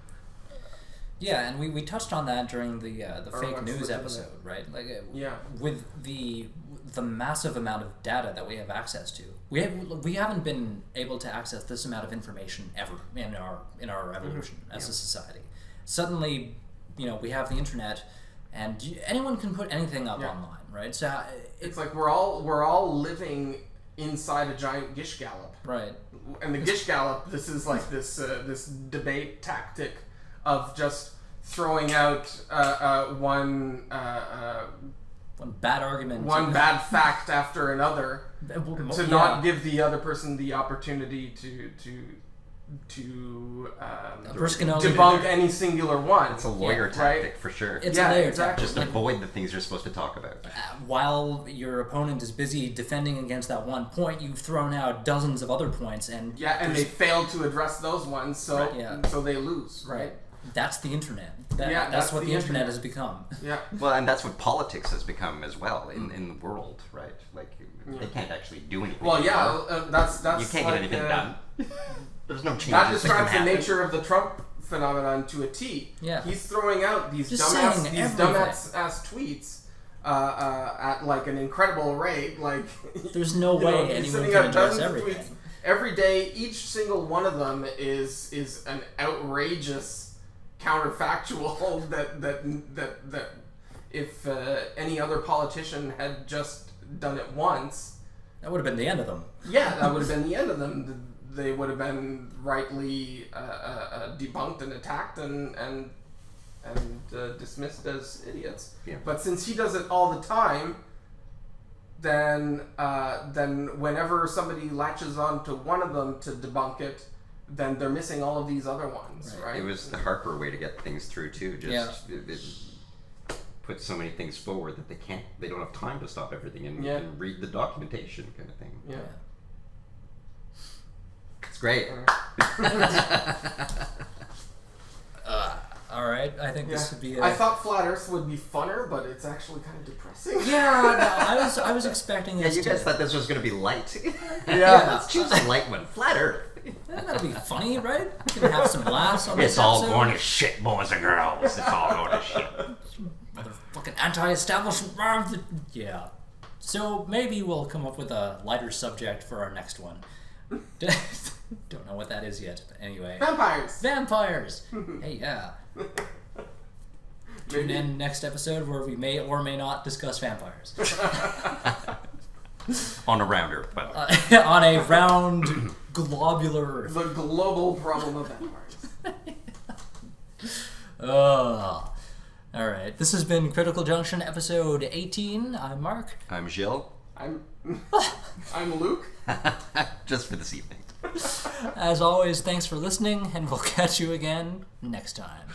Yeah, and we touched on that during the fake news legitimate. episode, right? Like, with the massive amount of data that we have access to, we haven't been able to access this amount of information ever in our evolution as a society. Suddenly, we have the internet, and anyone can put anything up online, right? So it's like we're all living inside a giant gish gallop, right? And the gish gallop, this is like this debate tactic of just throwing out one bad argument, one bad fact after another, to not give the other person the opportunity to debunk any singular one. It's a lawyer tactic for sure. It's a lawyer tactic. Just avoid the things you're supposed to talk about. While your opponent is busy defending against that one point, you've thrown out dozens of other points, and they failed to address those ones, so they lose, right? That's the internet. That's what the internet has become. Yeah. Well, and that's what politics has become as well in the world, right? Like they can't actually do anything. Well, that's you can't get anything done. There's no changes. That describes the nature of the Trump phenomenon to a T. Yeah. He's throwing out these dumbass tweets at like an incredible rate. Like there's no way anyone can address everything. Every day, each single one of them is an outrageous counterfactual that if any other politician had just done it once, that would have been the end of them. Yeah, that would have been the end of them. They would have been rightly debunked and attacked and dismissed as idiots. Yeah. But since he does it all the time, then whenever somebody latches on to one of them to debunk it, then they're missing all of these other ones, right? It was the Harper way to get things through too. It put so many things forward that they don't have time to stop everything and read the documentation kind of thing. Yeah. It's great. All right, I think this would be. I thought Flat Earth would be funner, but it's actually kind of depressing. Yeah, I was expecting. You guys thought this was going to be light. Let's choose a light one. Flat Earth. That'll be funny, right? We can have some laughs on this It's all episode. going to shit, boys and girls. It's all going to shit. Motherfucking anti-establishment. Yeah. So maybe we'll come up with a lighter subject for our next one. Don't know what that is yet, but anyway. Vampires! Hey, yeah. Tune in next episode where we may or may not discuss vampires. On a rounder, but on a round, globular Earth. The global problem of vampires. Alright, this has been Critical Junction episode 18. I'm Mark. I'm Gilles. I'm Luke. Just for this evening. As always, thanks for listening, and we'll catch you again next time.